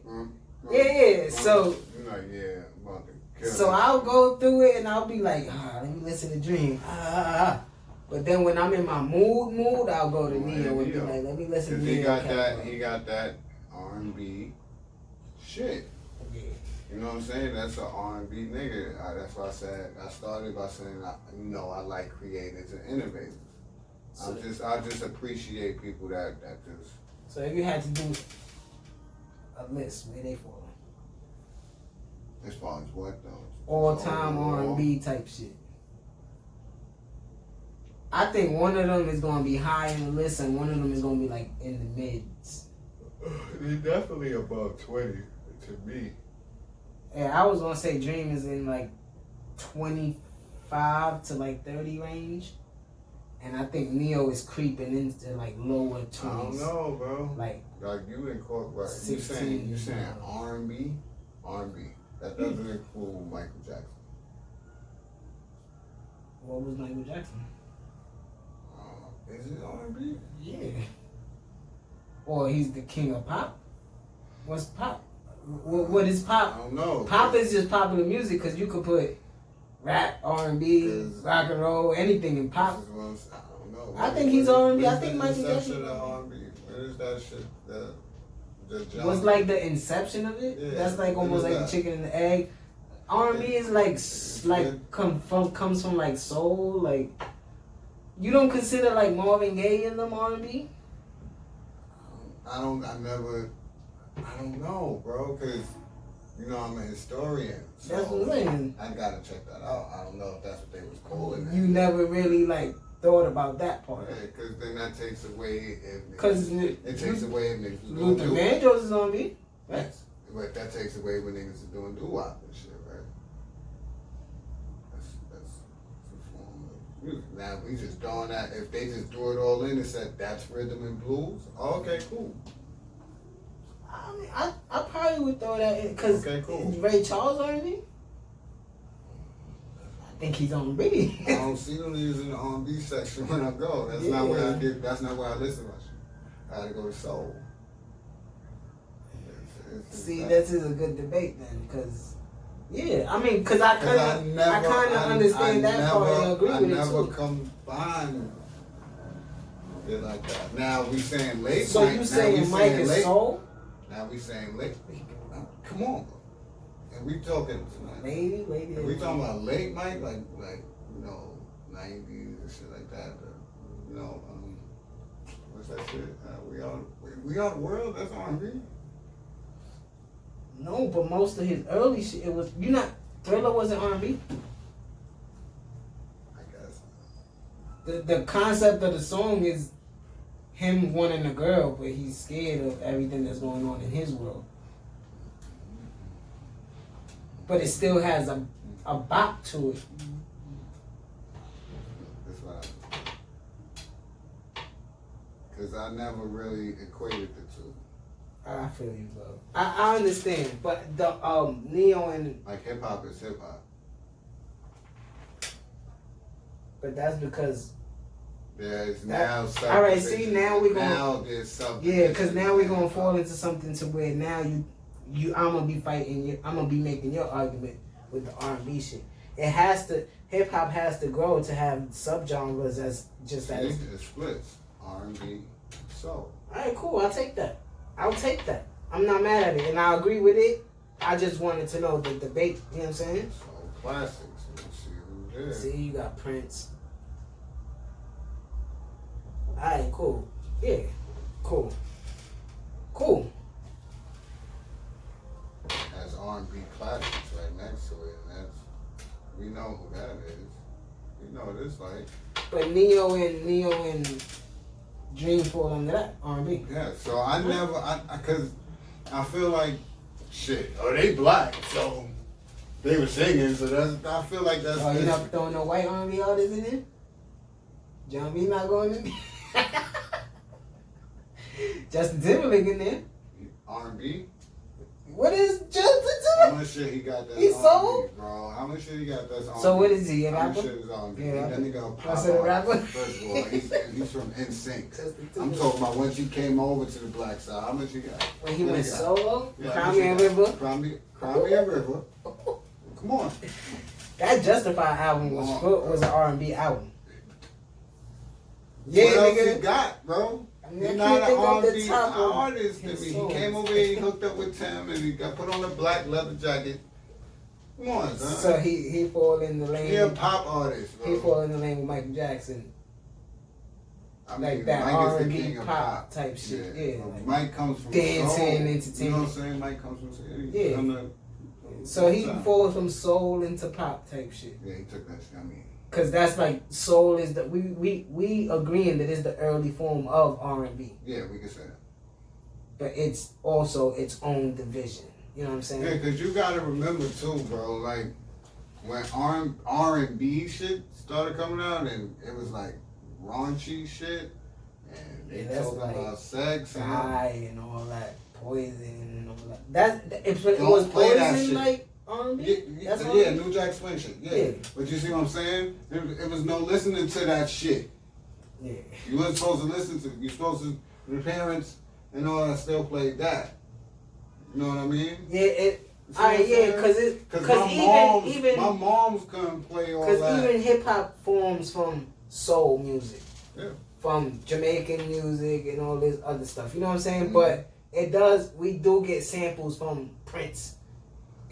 Yeah. So, you like, yeah, I'm about to kill so it. I'll go through it and I'll be like, let me listen to Dream. But then when I'm in my mood, I'll go to Neo and be like, let me listen to Neo. He got that R&B shit. Yeah. You know what I'm saying? That's an R&B nigga. That's why I started by saying, I like creators and innovators. So, I just appreciate people that just. So if you had to do a list, where they fall? As far as what though? All time R&B type shit. I think one of them is gonna be high in the list, and one of them is gonna be like in the mids. He's definitely above 20 to me. Yeah, I was gonna say Dream is in like 25 to like 30 range, and I think Neo is creeping into like lower 20s. I don't know, bro. Like you incorporate. You saying R&B. That doesn't include Michael Jackson. What was Michael Jackson? Is it R&B? Yeah. Or he's the king of pop? What's pop? What is pop? I don't know. Pop is just popular music because you could put rap, R&B, rock and roll, anything in pop. I don't know. I think he's R&B. I think Michael Jackson. R&B. Where is that shit? What's like the inception of it? Yeah, that's like almost like the chicken and the egg. R&B is comes from like soul. Like, you don't consider like Marvin Gaye in them R&B? I don't know, bro, because, I'm a historian. So that's what I'm saying. I gotta check that out. I don't know if that's what they was calling it. You never really like thought about that part. Yeah, because then that takes away if niggas Luther Vandross is on me. Yes. But that takes away when niggas are doing doo-wop and shit, right? That's a form of music. Now, if we just throwing that, if they just threw it all in and said that's rhythm and blues, okay, cool. I mean, I probably would throw that in because Ray Charles R&B. I think he's on B. I don't see them using the R&B section when I go. That's not where I get. That's not where I listen to my shit. I gotta go to soul. See, this is a good debate then, because I kind of understand that part and agree with it too. I never combine it like that. Now we saying late. So you saying Mike is soul? Now we saying late. come on, bro. And we talking tonight. Maybe. And we talking about late Mike, like you know, 90s and shit like that. You know, what's that shit? We Are the World. That's R&B. No, but most of his early shit, it was Thriller wasn't R&B. I guess. The concept of the song is him wanting a girl, but he's scared of everything that's going on in his world. But it still has a bop to it. That's why. Because I never really equated the two. I feel you, bro. I understand, but the Neo and Like hip hop is hip hop. but that's because There's now subdivision. all right. See, now we're gonna there's subdivision. yeah, because now we're gonna fall into something to where now I'm gonna be fighting you. I'm gonna be making your argument with the R&B shit. It has to hip hop has to grow to have subgenres as just as. It splits R&B, soul. All right, cool. I'll take that. I'm not mad at it, and I agree with it. I just wanted to know the debate. You know what I'm saying? Soul classics. Let's see who did. See, you got Prince. Alright, cool. Yeah. Cool. Has R&B classics right next to it, and we know who that is. We know what it's like. But Neo and Dream fall under that R&B. Yeah, so I cause I feel like shit. Oh, they black, so they were singing. So I feel like that's. Oh, you not throwing no white R&B artists in there? John B not going in there? Justin Timberlake in there. R&B. What is Justin How Timberlake? much shit he got? That's He's R&B, soul? bro. How much shit he got? That's R&B. So what is he? A How rapper? much shit is R&B? Yeah, That nigga a pop I said a rapper? artist. First of all, he's from NSYNC. Justin I'm Timberlake. talking about once he came over to the black side. How much he got? When he What went got? solo? Yeah, Cry how Me much a he River? got? Cry Me a River. Come on. That Justified album was an R&B album. What Yeah, else nigga. he got, bro? I mean, He's I not can't an think off the R&B top of artist to his me. He songs. came over here, he hooked up with Tim, and he got put on a black leather jacket. Come on, son. So he fall in the lane. He a pop artist, bro. He fall in the lane with Michael Jackson. I mean, Like that Mike is the R&B king of pop type shit. Yeah, bro. like Mike comes from dancing, soul. entertainment. You know what I'm saying? Mike comes from soul. Yeah. So he falls from soul into pop type shit. Yeah, he took that shit. I mean, Cause that's like soul is the we agreeing that it's the early form of R&B, yeah, we can say that. but it's also its own division. You know what I'm saying? Yeah, because you got to remember, too, bro, like, when R&B shit started coming out, and it was, like, raunchy shit, and they Yeah, that's talking like about sex and Guy and all that, Poison and all that. It Don't was play that Poison shit. like R&B? That's yeah, R&B? New Jack Swing shit, yeah. Yeah. But you see what I'm saying? It was no listening to that shit. Yeah. You weren't supposed to listen to it. You're supposed to, the parents and all that still played that. You know what I mean? Yeah, See alright, what I'm yeah, saying? cause my moms couldn't play all that. Cause even hip hop forms from soul music, Yeah. from Jamaican music and all this other stuff. You know what I'm saying? Mhm. But we do get samples from Prince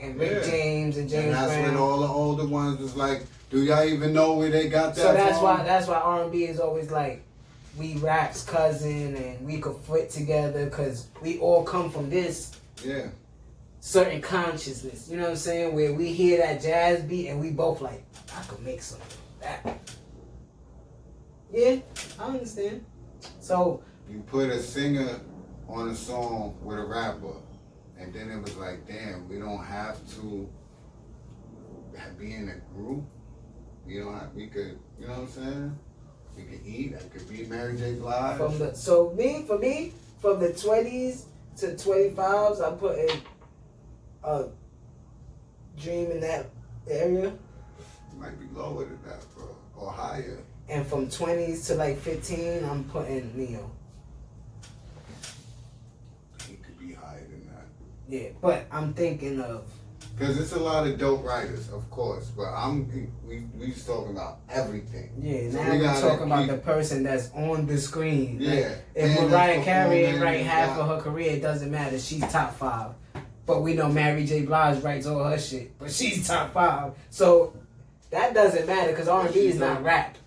and Rick Yeah. James and James And that's Brown. when all the older ones was like, do y'all even know where they got that So that's from? why R&B is always like we rap's cousin and we could fit together because we all come from this Yeah. certain consciousness. You know what I'm saying? Where we hear that jazz beat and we both like, I could make something like that. Yeah, I understand. So You put a singer on a song with a rapper, and then it was like, damn, we don't have to be in a group. We don't have, we could, you know what I'm saying? We could eat. I could be Mary J. Blige. for me, from the 20s to 25s, I put in a Dream in that area. Might be lower than that, bro, or higher. And from 20s to like 15, I'm putting Neo. He could be higher than that. Yeah, but I'm thinking of Because it's a lot of dope writers, of course, but we just talking about everything. yeah. So Now we we're gotta talking about keep- the person that's on the screen. Yeah. Like, if And Mariah that's Carey ain't performing write and half got- of her career, it doesn't matter. She's top 5. But we know Mary J. Blige writes all her shit, but she's top 5. So that doesn't matter because R&B is not rap.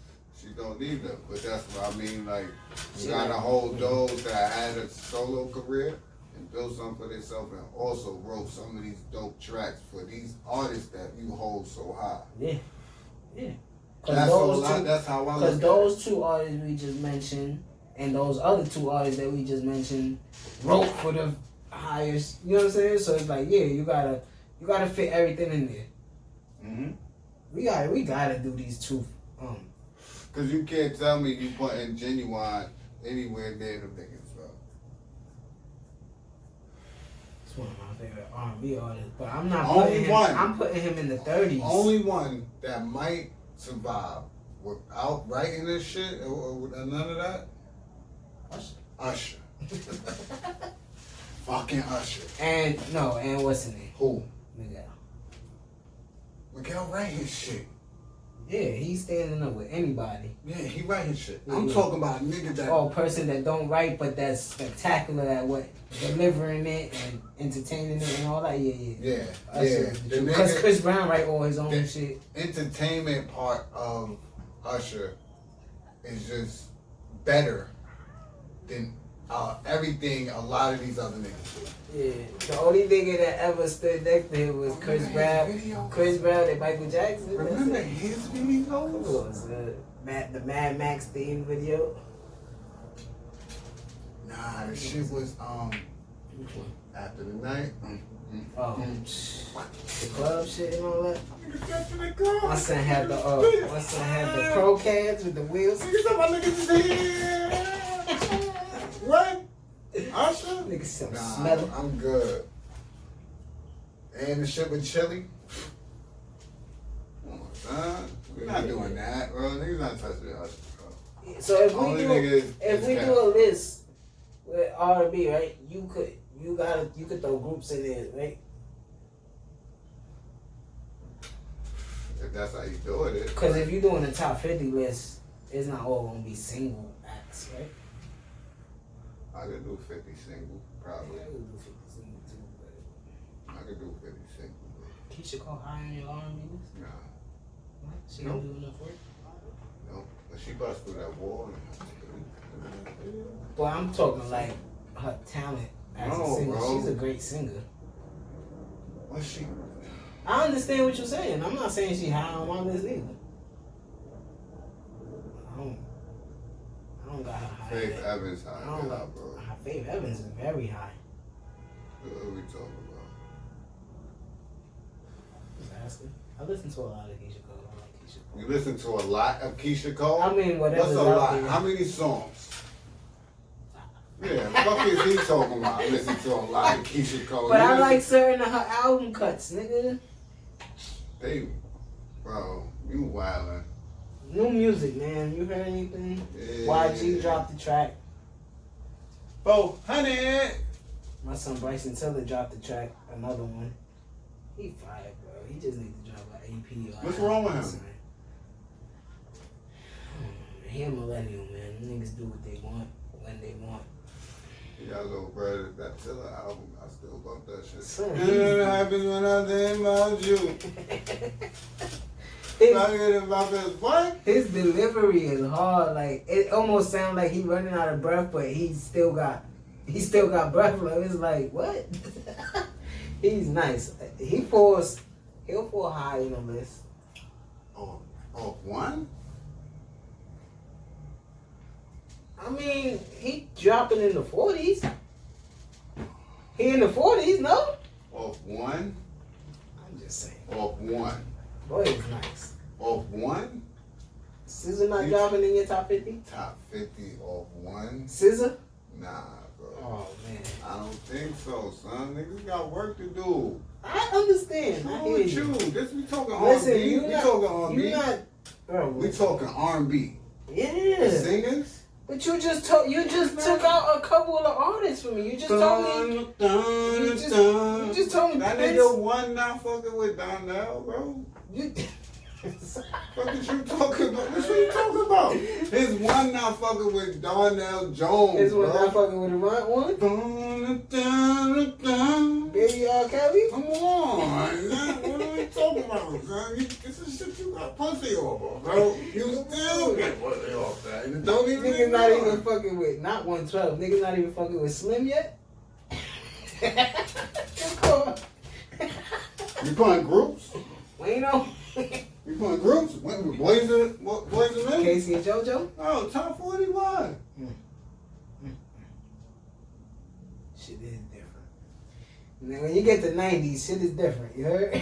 She don't need them, but that's what I mean. Like, you She gotta don't. hold those that had a solo career and build something for themselves, and also wrote some of these dope tracks for these artists that you hold so high. Yeah. That's how I look Because at those 2 artists we just mentioned and those other 2 artists that we just mentioned wrote for the highest. You know what I'm saying? So it's like, yeah, you gotta fit everything in there. it. Mm-hmm. We gotta do these 2. Cause you can't tell me you putting Genuine anywhere near them niggas, bro. It's one of my favorite R&B artists, but I'm not Only putting him. one. I'm putting him in the 30s. Only one that might survive without writing this shit or none of that. Usher. Fucking Usher. And what's his name? Who? Miguel. Miguel write his shit. Yeah, he's standing up with anybody. Yeah, he write his shit. Yeah. I'm talking about a nigga that. Oh, person that don't write, but that's spectacular at what delivering it and entertaining it and all that. Yeah. Because Chris Brown write all his own shit. Entertainment part of Usher is just better than everything a lot of these other niggas do. Yeah, the only nigga that ever stood next to him was Chris Brown. Chris Brown and Michael Jackson. Remember his videos? Come on, son. The Mad Max theme video. Nah, the shit was after the night. The club shit and all that. My son had the Pro Cans with the wheels. What? Usher? Nigga still Nah, smell it. I'm good. And the shit with Chili. Come on, son. We're not doing that, bro. Niggas not touching Usher, bro. So if Only we nigga do a list with R&B, right? You could throw groups in there, right? If that's how you do it. Because if you're doing a top 50 list, it's not all gonna be single acts, right? I could do 50 single, probably. I could do 50 single too, but I could do 50 single. Keisha Cole high on your R&B list? Nah, What? She don't do enough work? no. But she bust through that wall. But I'm talking like her talent as No, a singer. bro. She's a great singer. What's she? I understand what you're saying. I'm not saying she high on my list either. I don't got her high. Faith Evans high. I don't Yeah, got bro. her. Faith Evans is very high. What are we talking about? Just asking. I listen to a lot of Keisha Cole. I like Keisha Cole. You listen to a lot of Keisha Cole? I mean, whatever's What's a out lot? there. How many songs? Yeah, fuck is he talking about? I listen to a lot of Keisha Cole. But You I listen- like certain of her album cuts, nigga. They, bro, you wildin'. New music, man. You heard anything? Yeah. YG dropped the track. Oh, honey. My son Bryson Tiller dropped the track. Another one. He fired, bro. He just needs to drop an EP. Or What's wrong with him? He a millennial, man. Niggas do what they want when they want. You got a little brother, that Tiller album. I still love that shit. Son, It happens when I think about you. What? His delivery is hard. Like it almost sounds like he running out of breath, but he still got breath. Like it's like what? He's nice. He'll fall high in the list. Oh, one? I mean, he dropping in the 40s. He in the 40s, no? Off one? I'm just saying. Off one? Boy, he's nice. Off one? SZA not dropping in your top 50? Top 50 off one? SZA? Nah, bro. Oh man, I don't think so, son. Niggas got work to do. I understand. I What's hear wrong with you. you? This we talking Listen, R&B. you We not, talking R&B. you not, bro. We talking R&B. Yeah. The singers? But you just took out a couple of artists for me. You just told me. You just told me. That Prince. nigga one not fucking with Donnell, bro. You. What is you talking about? What you talking about? His one not fucking with Donnell Jones, This bro. one not fucking with the right one. you Kelly? Come on, man. What are we talking about, son? This is shit you got pussy over, bro. You still get pussy off that. And don't even Niggas not even fucking with, not 112. Niggas not even fucking with Slim yet? You playing groups? Wayno? You playing groups? Boys and men? Casey and JoJo? Oh, top 41. Shit is different. Now, when you get to 90s, shit is different. You heard?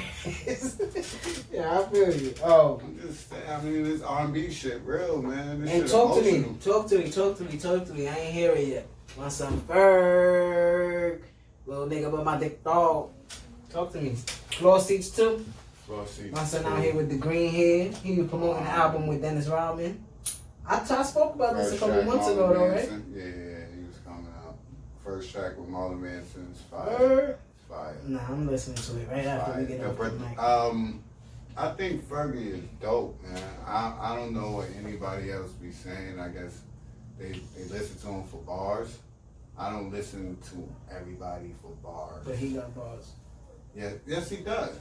Yeah, I feel you. Oh. I'm just saying, I mean, this R&B shit real, man. This And shit talk emotional. to me. I ain't hear it yet. My son Ferg. Little nigga but my dick dog. Talk to me. Floor seats too. My son out here with the green hair. He was promoting the album with Dennis Rodman. I spoke about this a couple months ago though, right? Yeah, he was coming out. First track with Marlon Manson's fire. Ferg. Fire. Nah, I'm listening to it right after we get off the mic. I think Fergie is dope, man. I don't know what anybody else be saying. I guess they listen to him for bars. I don't listen to everybody for bars. But he got bars. Yeah, yes he does.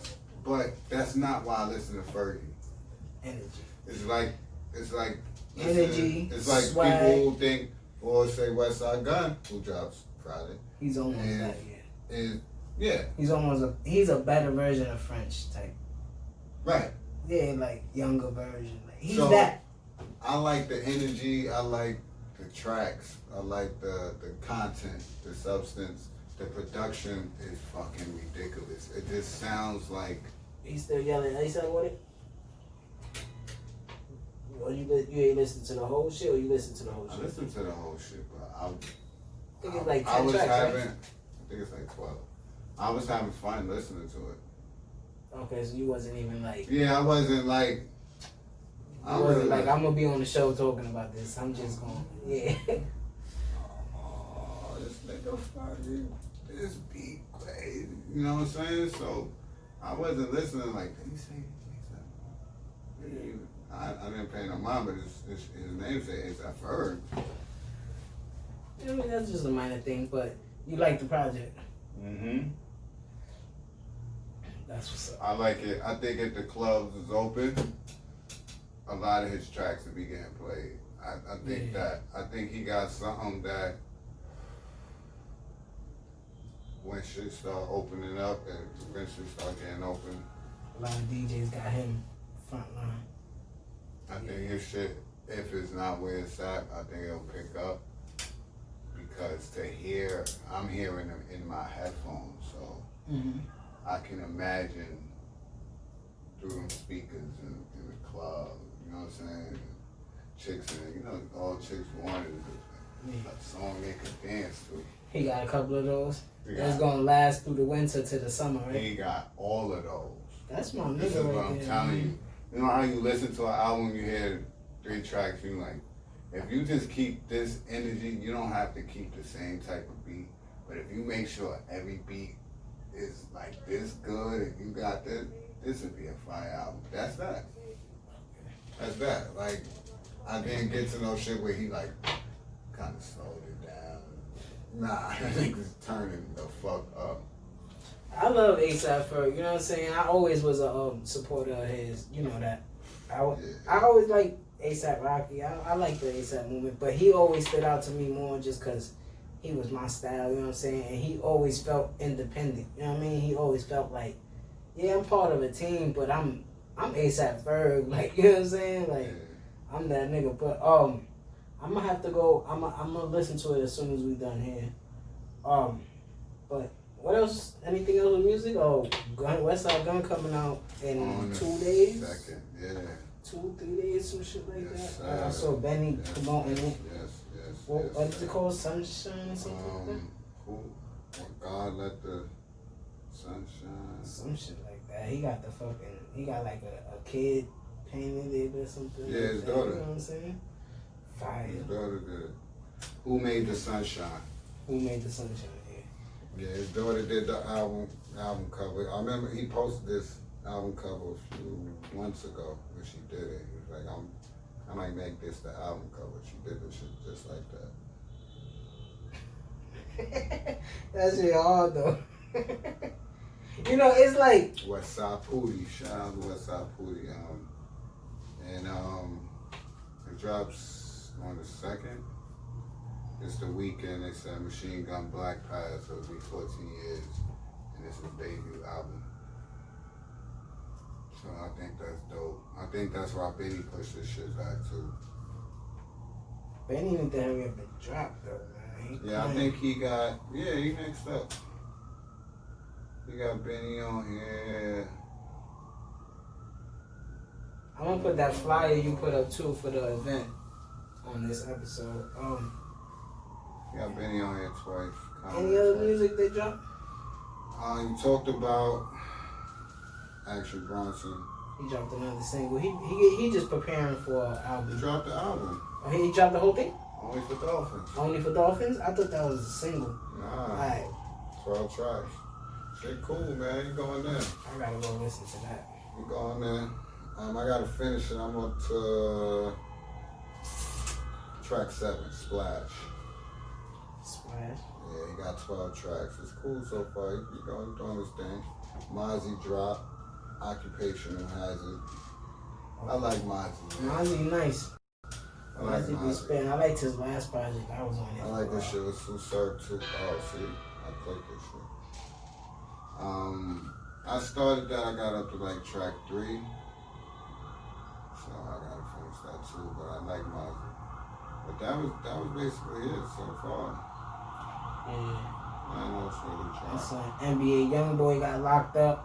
But that's not why I listen to Fergie. Energy. It's like Energy. It's like swag. people who think or say West Side Gun, who drops Friday. He's almost And that, yeah. Yeah. He's a better version of French type. Right. Yeah, like younger version. Like, he's So, that. I like the energy. I like the tracks. I like the content, the substance. The production is fucking ridiculous. It just sounds like. He's still yelling ASAP with it? Or you ain't listen to the whole shit, or you listen to the whole I shit? listen to the whole shit, but I think it's like 10 tracks, I right? think it's like 12. I was having fun listening to it. Okay, so you wasn't even like... Yeah, I wasn't like... I wasn't like, I'm gonna be on the show talking about this. I'm just going, yeah. Oh, this nigga fucking... This beat crazy. You know what I'm saying? So, I wasn't listening like, did he say ASAP? I didn't pay no mind, but his name said ASAP Ferg. I mean, that's just a minor thing, but you like the project. Mm-hmm. That's what's up. I like it. I think if the clubs is open, a lot of his tracks will be getting played. I think that. I think he got something that when shit start opening up and eventually start getting open. A lot of DJs got him front line. I think his shit, if it's not where it's at, I think it'll pick up. Because I'm hearing him in my headphones, so I can imagine through them speakers in the club, you know what I'm saying? Chicks in it, you know, all chicks want is a song they could dance to. He got a couple of those. That's gonna last through the winter to the summer, right? He got all of those. That's my nigga This is right what I'm there, telling man. you. You know how you listen to an album, you hear 3 tracks, you like, if you just keep this energy, you don't have to keep the same type of beat. But if you make sure every beat is like this good and you got this would be a fire album. That's that. That's that. Like, I didn't get to no shit where he like kind of slowed it down. Nah, I think it's turning the fuck up. I love ASAP Ferg, you know what I'm saying? I always was a supporter of his, you know that. I always like ASAP Rocky. I like the ASAP movement, but he always stood out to me more just because he was my style, you know what I'm saying? And he always felt independent, you know what I mean? He always felt like, yeah, I'm part of a team, but I'm ASAP Ferg, like, you know what I'm saying? Like, I'm that nigga. But I'm gonna have to go. I'm gonna listen to it as soon as we done here. But what else? Anything else with music? Oh, West Side Gun coming out in 2 days. Second, yeah. 2-3 days, some shit like Yes, that. I saw Benny promoting it. Yes. What's it called? Sunshine or something like that? God let the sunshine. Some shit like that. He got like a kid painted it or something. Yeah, like his that, daughter. You know what I'm saying? Fire. His daughter did it. Who made the sunshine? Who made the sunshine? Yeah, his daughter did the album cover. I remember he posted this album cover a few months ago when she did it. He was like, I might make this the album cover. She did the shit just like that. That shit hard though. You know, it's like Westside Pootie. Shout out to Westside Pootie. And it drops on the 2nd. It's the weekend. It's a Machine Gun Black Pass. So it'll be 14 years. And it's his debut album. So I think that's dope. I think that's why Benny pushed this shit back too. Benny need to hurry up and drop though, man. Yeah, I think he next up. He got Benny on here. I'm gonna put that flyer you put up too for the event on this episode. He got Benny on here twice. Any other music they dropped? You talked about Action Bronson. He dropped another single. He just preparing for an He album. dropped the album. Oh, he dropped the whole thing? Only for Dolphins. Only for Dolphins? I thought that was a single. Nah. Alright. 12 tracks. Shit cool, man. You going there. I gotta go listen to that. You going there. I gotta finish it. I'm up to track 7, Splash. Splash. Yeah, he got 12 tracks. It's cool so far. He doing his thing. Mozzie drop. Occupational Hazard. I like Mozzie. Mozzie nice. I like Mozzie be Mozzie. spitting. I liked his last project. I was on it. I like this shit with Sue Surf too. Oh, see, I clicked this shit. I started that. I got up to like track 3, so I gotta finish that too. But I like Mozzie. But that was basically it so far. Yeah. I know it's really That's trying. NBA YoungBoy got locked up.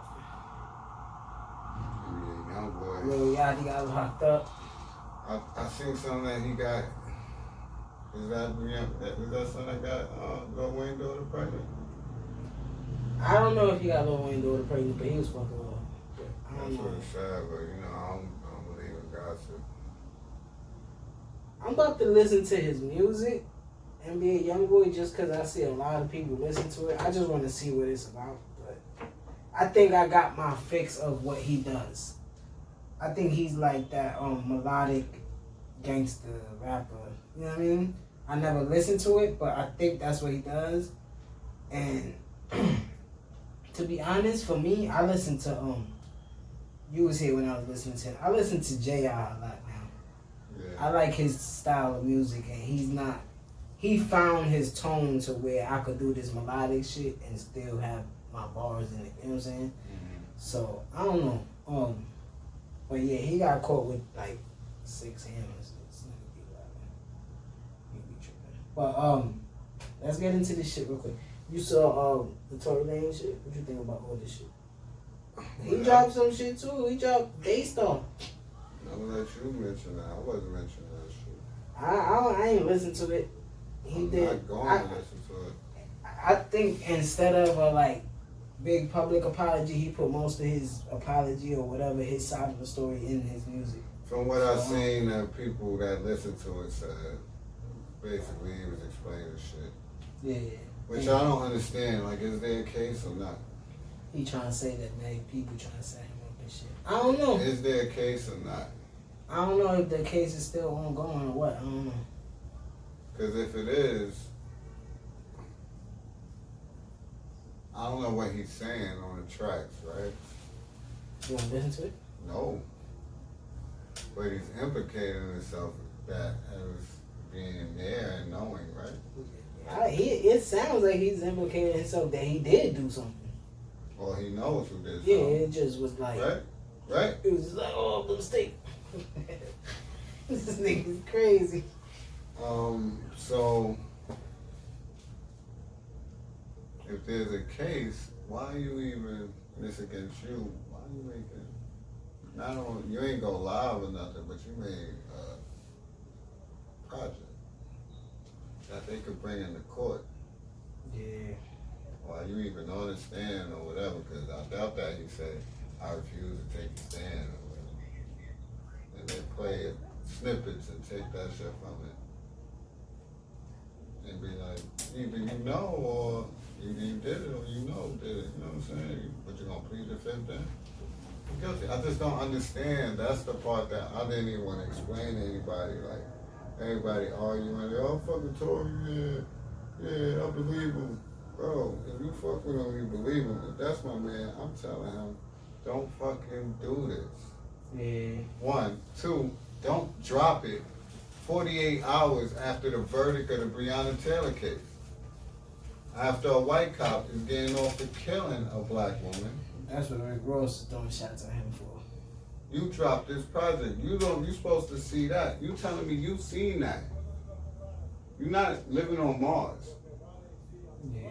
NBA YoungBoy. Lil Yachty got locked up. I seen something that he got. Is that something that got Lil Wayne daughter pregnant? I don't know if he got Lil Wayne daughter pregnant, but he was fucking with her. I don't That's know. what it's sad, but you know, I don't believe in gossip. I'm about to listen to his music, NBA YoungBoy, just because I see a lot of people listen to it. I just want to see what it's about. But I think I got my fix of what he does. I think he's like that melodic gangster rapper. You know what I mean? I never listened to it, but I think that's what he does. And to be honest, for me, I listen to you was here when I was listening to him. I listen to J.I. a lot now. Yeah. I like his style of music, and he found his tone to where I could do this melodic shit and still have my bars in it. You know what I'm saying? Mm-hmm. So I don't know. But yeah, he got caught with like 6 hammers. He be tripping. But let's get into this shit real quick. You saw the Tory Lanez shit? What you think about all this shit? He dropped some shit too. He dropped Daystar. I'm gonna let you mention that. I wasn't mentioning that shit. I ain't listened to it. He I'm did. not going to listen to it. I think instead of a like big public apology, he put most of his apology or whatever, his side of the story in his music. From what I've seen, people that listened to it said, basically he was explaining shit. Yeah. Which I don't understand. Like, is there a case or not? He trying to say that people trying to set him up and shit. I don't know. Is there a case or not? I don't know if the case is still ongoing or what. I don't know. Because if it is, I don't know what he's saying on the tracks, right? You want to listen to it? No. But he's implicating himself that as being there and knowing, right? It sounds like he's implicating himself that he did do something. Or he knows who did Yeah, something. it just was like, Right? Right? it was just like, oh, the mistake. This nigga's crazy. So if there's a case, why are you even this against you? Why are you making not only you ain't go live or nothing, but you made a project that they could bring into court. Yeah. While you even on the stand or whatever, because I doubt that he said, I refuse to take the stand or whatever. And they play it, snippets and take that shit from it. And be like, either you know or either you did it or you know did it. You know what I'm saying? But you're going to plead the fifth then? You're guilty. I just don't understand. That's the part that I didn't even want to explain to anybody. Like, everybody arguing, oh, fucking Tory, yeah, I believe him. Bro, if you fuck with him, you believe him. If that's my man, I'm telling him, don't fucking do this. Yeah. 1, 2, don't drop it 48 hours after the verdict of the Breonna Taylor case. After a white cop is getting off for killing a black woman. That's what Rick Ross is throwing shots at him for. You dropped this project. You supposed to see that. You telling me you seen that. You're not living on Mars. Yeah.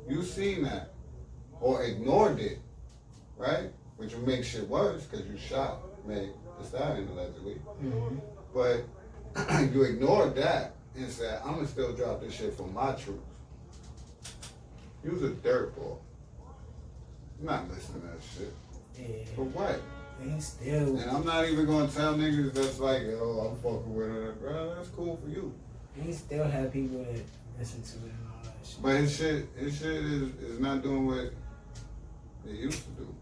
You seen that. Or ignored it. Right? Which will make shit worse because you shot Meg Thee Stallion allegedly. Mm-hmm. But you ignored that and said, I'm going to still drop this shit for my troops. You was a dirtball. I'm not listening to that shit. Yeah. For what? And he's still. And I'm not even going to tell niggas that's like, yo, I'm fucking with her. Bro, that's cool for you. He still have people that listen to it and all that shit. But his shit is not doing what it used to do.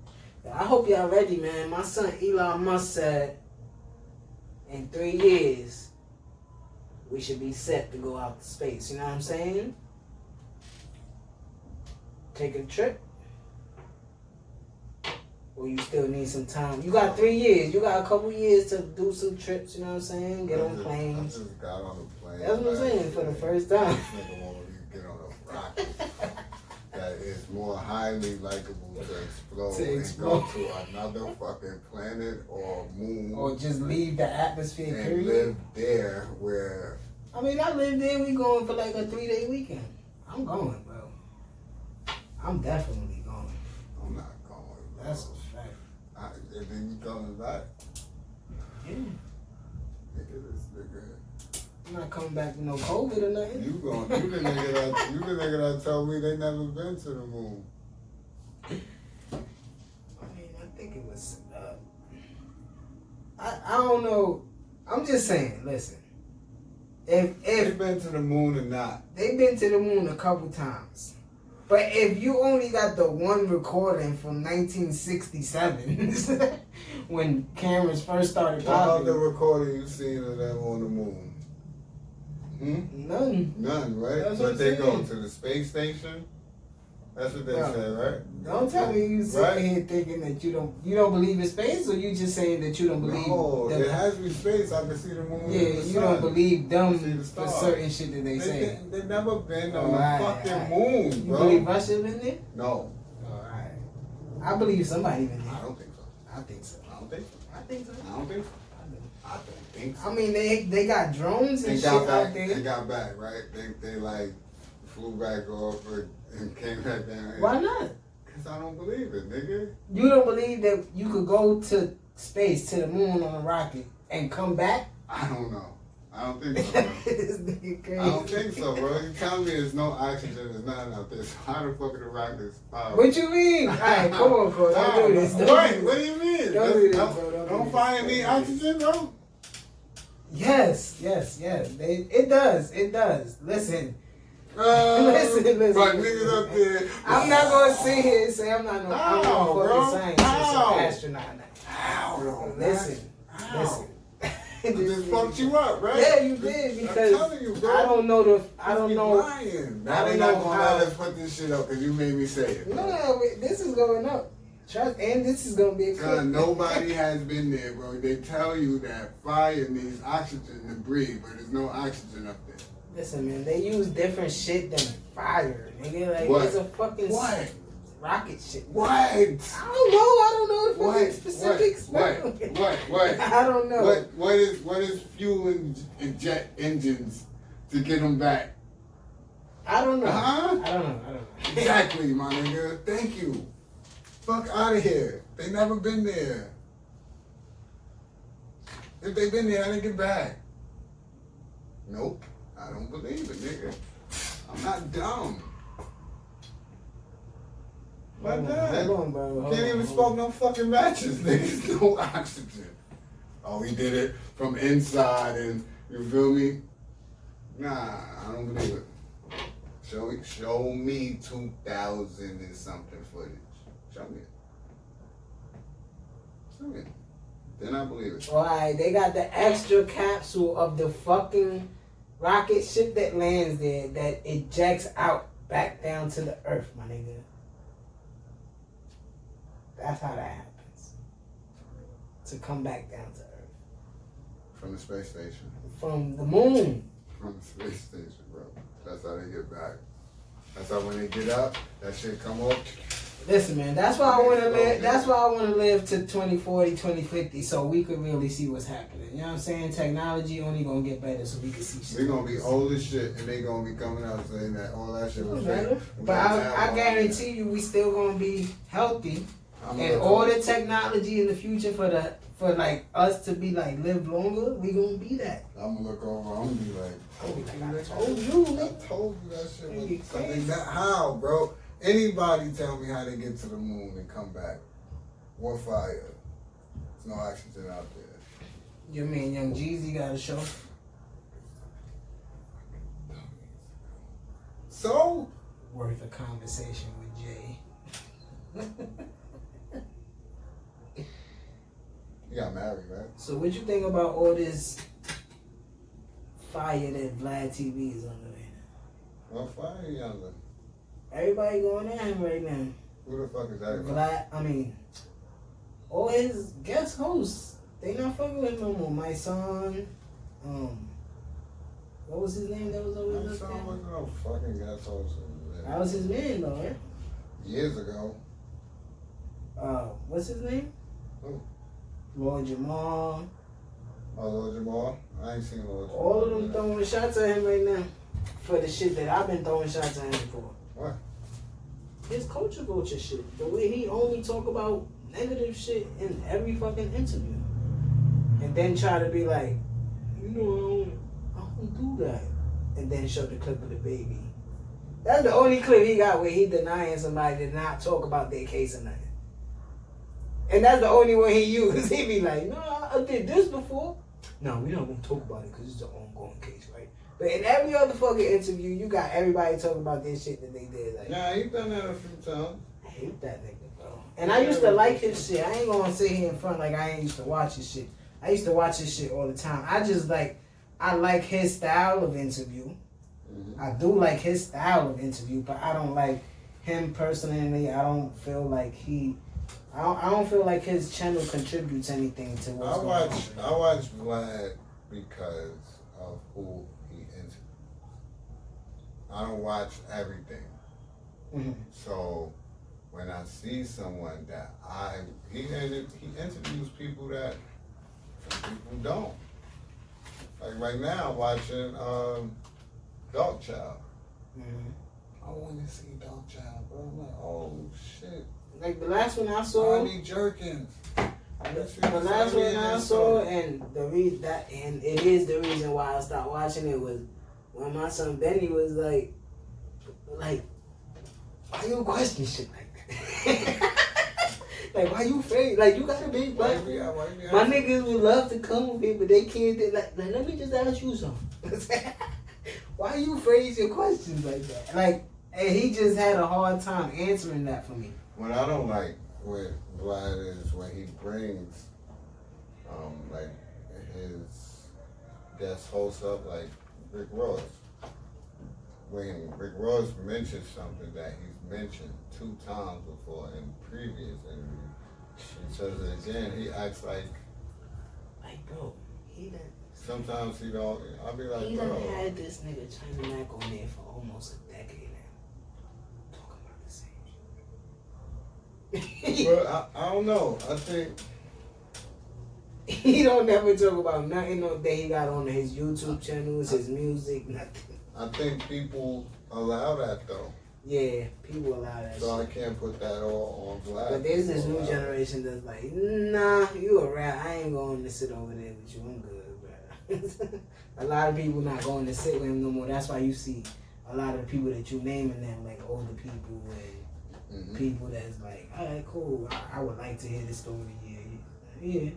I hope y'all ready, man. My son Elon Musk said in 3 years we should be set to go out to space. You know what I'm saying? Take a trip. Or you still need some time. You got 3 years. You got a couple years to do some trips, you know what I'm saying? Get on planes. I just got on a plane. That's what I'm saying, for the first time. This nigga want me to get on a rocket that is more highly likable to explode, and go to another fucking planet or moon. Or just leave the atmosphere, and period. live there where... I mean, I live there. We going for like a 3-day weekend. I'm going, bro. I'm definitely going. I'm not going, bro. That's a fact. And then you coming back? Yeah. Nigga, this nigga. I'm not coming back with no COVID or nothing. You the nigga that told me they never been to the moon. I mean, I think it was. I don't know. I'm just saying. Listen, if They've been to the moon or not? they've been to the moon a couple times, but if you only got the one recording from 1967, when cameras first started How about the popping, recording you seen of them on the moon? none. None, right? That's what But I'm they go saying. to the space station. That's what they Bro, said, right? Don't tell me you sitting here thinking that you don't believe in space, or you just saying that you don't believe. No, them. it has to be space. I can see the moon. Yeah, and the you sun. don't believe them See the for stars. certain shit that they say. They never been on the Alright, fucking alright. moon, You bro. believe Russia been there? No, Alright. I believe somebody been I there. don't think so. I think so. I don't think so. I think so. I don't think so. I do. I don't think so. I mean, they got drones and They shit got out back. there. They got back, right? They like flew back off and came back down. Why not? Cause I don't believe it, nigga. You don't believe that you could go to space, to the moon on a rocket, and come back? I don't know. I don't think so. This nigga crazy. I don't think so, bro. You telling me there's no oxygen, there's nothing out there. So how the fuck are the rockets powered? What you mean? Alright, come on, Cole. Don't do this. Don't What? do this. What do you mean? Don't do this, bro. Don't do Don't this. find any oxygen, bro? Yes. It does. Listen. Listen. But niggas up there. I'm not gonna sit here and say I'm not no How, fucking bro? scientist How? or astronaut. How, bro? Listen. It just fucked you up, right? Yeah, you did, because I'm telling you, bro. I don't know. Lying. I Now don't they know not gonna how- let us put this shit up because you made me say it. No, this is going up. Trust, and this is gonna be a clip. Son, nobody has been there, bro. They tell you that fire needs oxygen to breathe, but there's no oxygen up there. Listen, man, they use different shit than fire, nigga. Like, What? it's a fucking What? rocket shit. What? I don't know the fucking specifics. What? I don't know. What is fuel and jet engines to get them back? I don't know. Huh? I don't know. Exactly, my nigga. Thank you. Fuck out of here. They never been there. If they been there, how they get back? Nope. I don't believe it, nigga. I'm not dumb. Like that. Hold on, bro. Can't even smoke no fucking matches, niggas. No oxygen. Oh, we did it from inside, and you feel me? Nah, I don't believe it. Show me 2000 and something footage. Show me it. Show me it. Then I believe it. Alright, they got the extra capsule of the fucking rocket ship that lands there that ejects out back down to the earth, my nigga. That's how that happens. To come back down to earth. From the space station. From the moon. From the space station, bro. That's how they get back. That's how when they get up, that shit come up. Listen, man, that's why I want to live. That's why I want to live to 2040, 2050, so we could really see what's happening. You know what I'm saying? Technology only gonna get better, so we can see shit. We gonna be old as shit, and they gonna be coming out saying that all that shit was fake. But I guarantee you, we still gonna be healthy, and all the technology in the future for like us to be like live longer, we gonna be that. I'm gonna look over. I'm gonna be like, I told you, I told you that shit was Nigga, something. How, bro? Anybody tell me how they get to the moon and come back? What fire? There's no oxygen out there. You mean Young Jeezy got a show? So? Worth a conversation with Jay. You got married, right? So what you think about all this fire that VladTV is under right now? What fire you under? Everybody going at him right now. Who the fuck is that? All his guest hosts, they not fucking with him no more. My son, what was his name that was always My up son there? wasn't no fucking gas host. That was his man though, right? Years ago. What's his name? Who? Lord Jamal. Oh, Lord Jamal? I ain't seen Lord Jamal. All of them throwing shots at him right now for the shit that I've been throwing shots at him for. What? His culture vulture shit. The way he only talk about negative shit in every fucking interview. And then try to be like, you know, I don't do that. And then show the clip of the baby. That's the only clip he got where he denying somebody did not talk about their case or nothing. And that's the only one he used. He be like, no, I did this before. No, we not gonna talk about it because it's an ongoing case, right? But in every other fucking interview, you got everybody talking about this shit that they did. Like, Yeah, he done that a few times. I hate that nigga, bro. And I used to like his shit. I ain't gonna sit here in front like I ain't used to watch his shit. I used to watch his shit all the time. I like his style of interview. Mm-hmm. I do like his style of interview, but I don't like him personally. I don't feel like I don't feel like his channel contributes anything to what's going on. I watch Vlad because of who he interviews. I don't watch everything. Mm-hmm. So when I see someone that he interviews people that some people don't. Like right now, I'm watching Dog Child. Mm-hmm. I want to see Dog Child, bro. I'm like, oh shit. Like the last one I saw. I need Jerkins. The last one I saw, and it is the reason why I stopped watching it was when my son Benny was like, why you question shit like that? Like, why you afraid? Like, you got a big black. My niggas would love to come with me, but they can't. Like, let me just ask you something. Why you phrase your questions like that? Like, and he just had a hard time answering that for me. What I don't like with Vlad is when he brings, like his guest host up, like Rick Ross. When Rick Ross mentions something that he's mentioned 2 times before in previous interviews, he says it again. He acts like bro, he done. Sometimes he don't. I'll be like, He bro. done had this nigga China Mac on there for almost a decade now. Talking about the same shit. But I don't know. I think he don't never talk about nothing that he got on his YouTube channels, his music, nothing. I think people allow that though. Yeah, people allow that So shit. I can't put that all on Vlad. But there's this new generation that's like, nah, you a rap. I ain't going to sit over there with you. I'm good, bro. A lot of people not going to sit with him no more. That's why you see a lot of the people that you naming them, like older people and people that's like, all right, cool. I would like to hear this story. Yeah.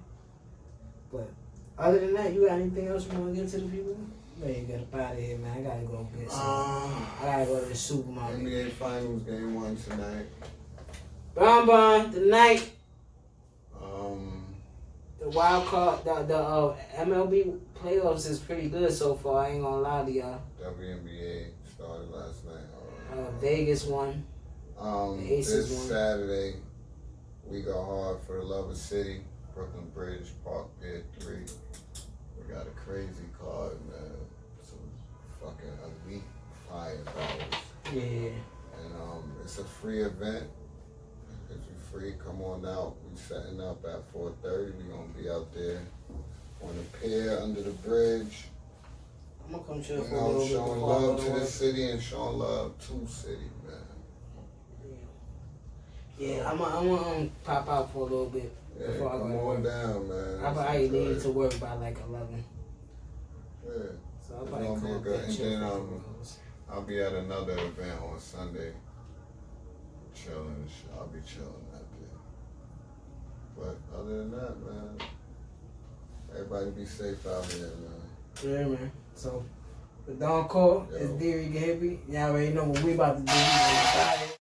But other than that, you got anything else you want to get to the people? Man, you get up out of here, man. I gotta go get some. I gotta go to the supermarket. NBA Finals Game 1 tonight. Bon tonight. The wild card, the MLB playoffs is pretty good so far. I ain't gonna lie to y'all. WNBA started last night. Vegas won. The Aces This won. Saturday, we go hard for the love of city. Brooklyn Bridge, Park Pier 3. We got a crazy card, man. Some fucking elite firefighters. Yeah. And it's a free event. If you're free, come on out. We setting up at 4:30. We gonna be out there on the pier under the bridge. I'm gonna come chill You for a know, little bit. showing before I love go to the work. city and showing love to city, man. Yeah, I'm gonna pop out for a little bit Yeah, before I go come to on work. down, man. I Let's probably enjoy leave it. to work by like 11. Yeah. So I'll It's probably gonna be come a up good- and and chill then, for a couple hours. I'll be at another event on Sunday. Chilling and shit. I'll be chilling that day. But other than that, man, everybody be safe out here, man. Yeah, man. So, the Thedoncore is Yo. Dricanhippie. Y'all already know what we about to do. We gonna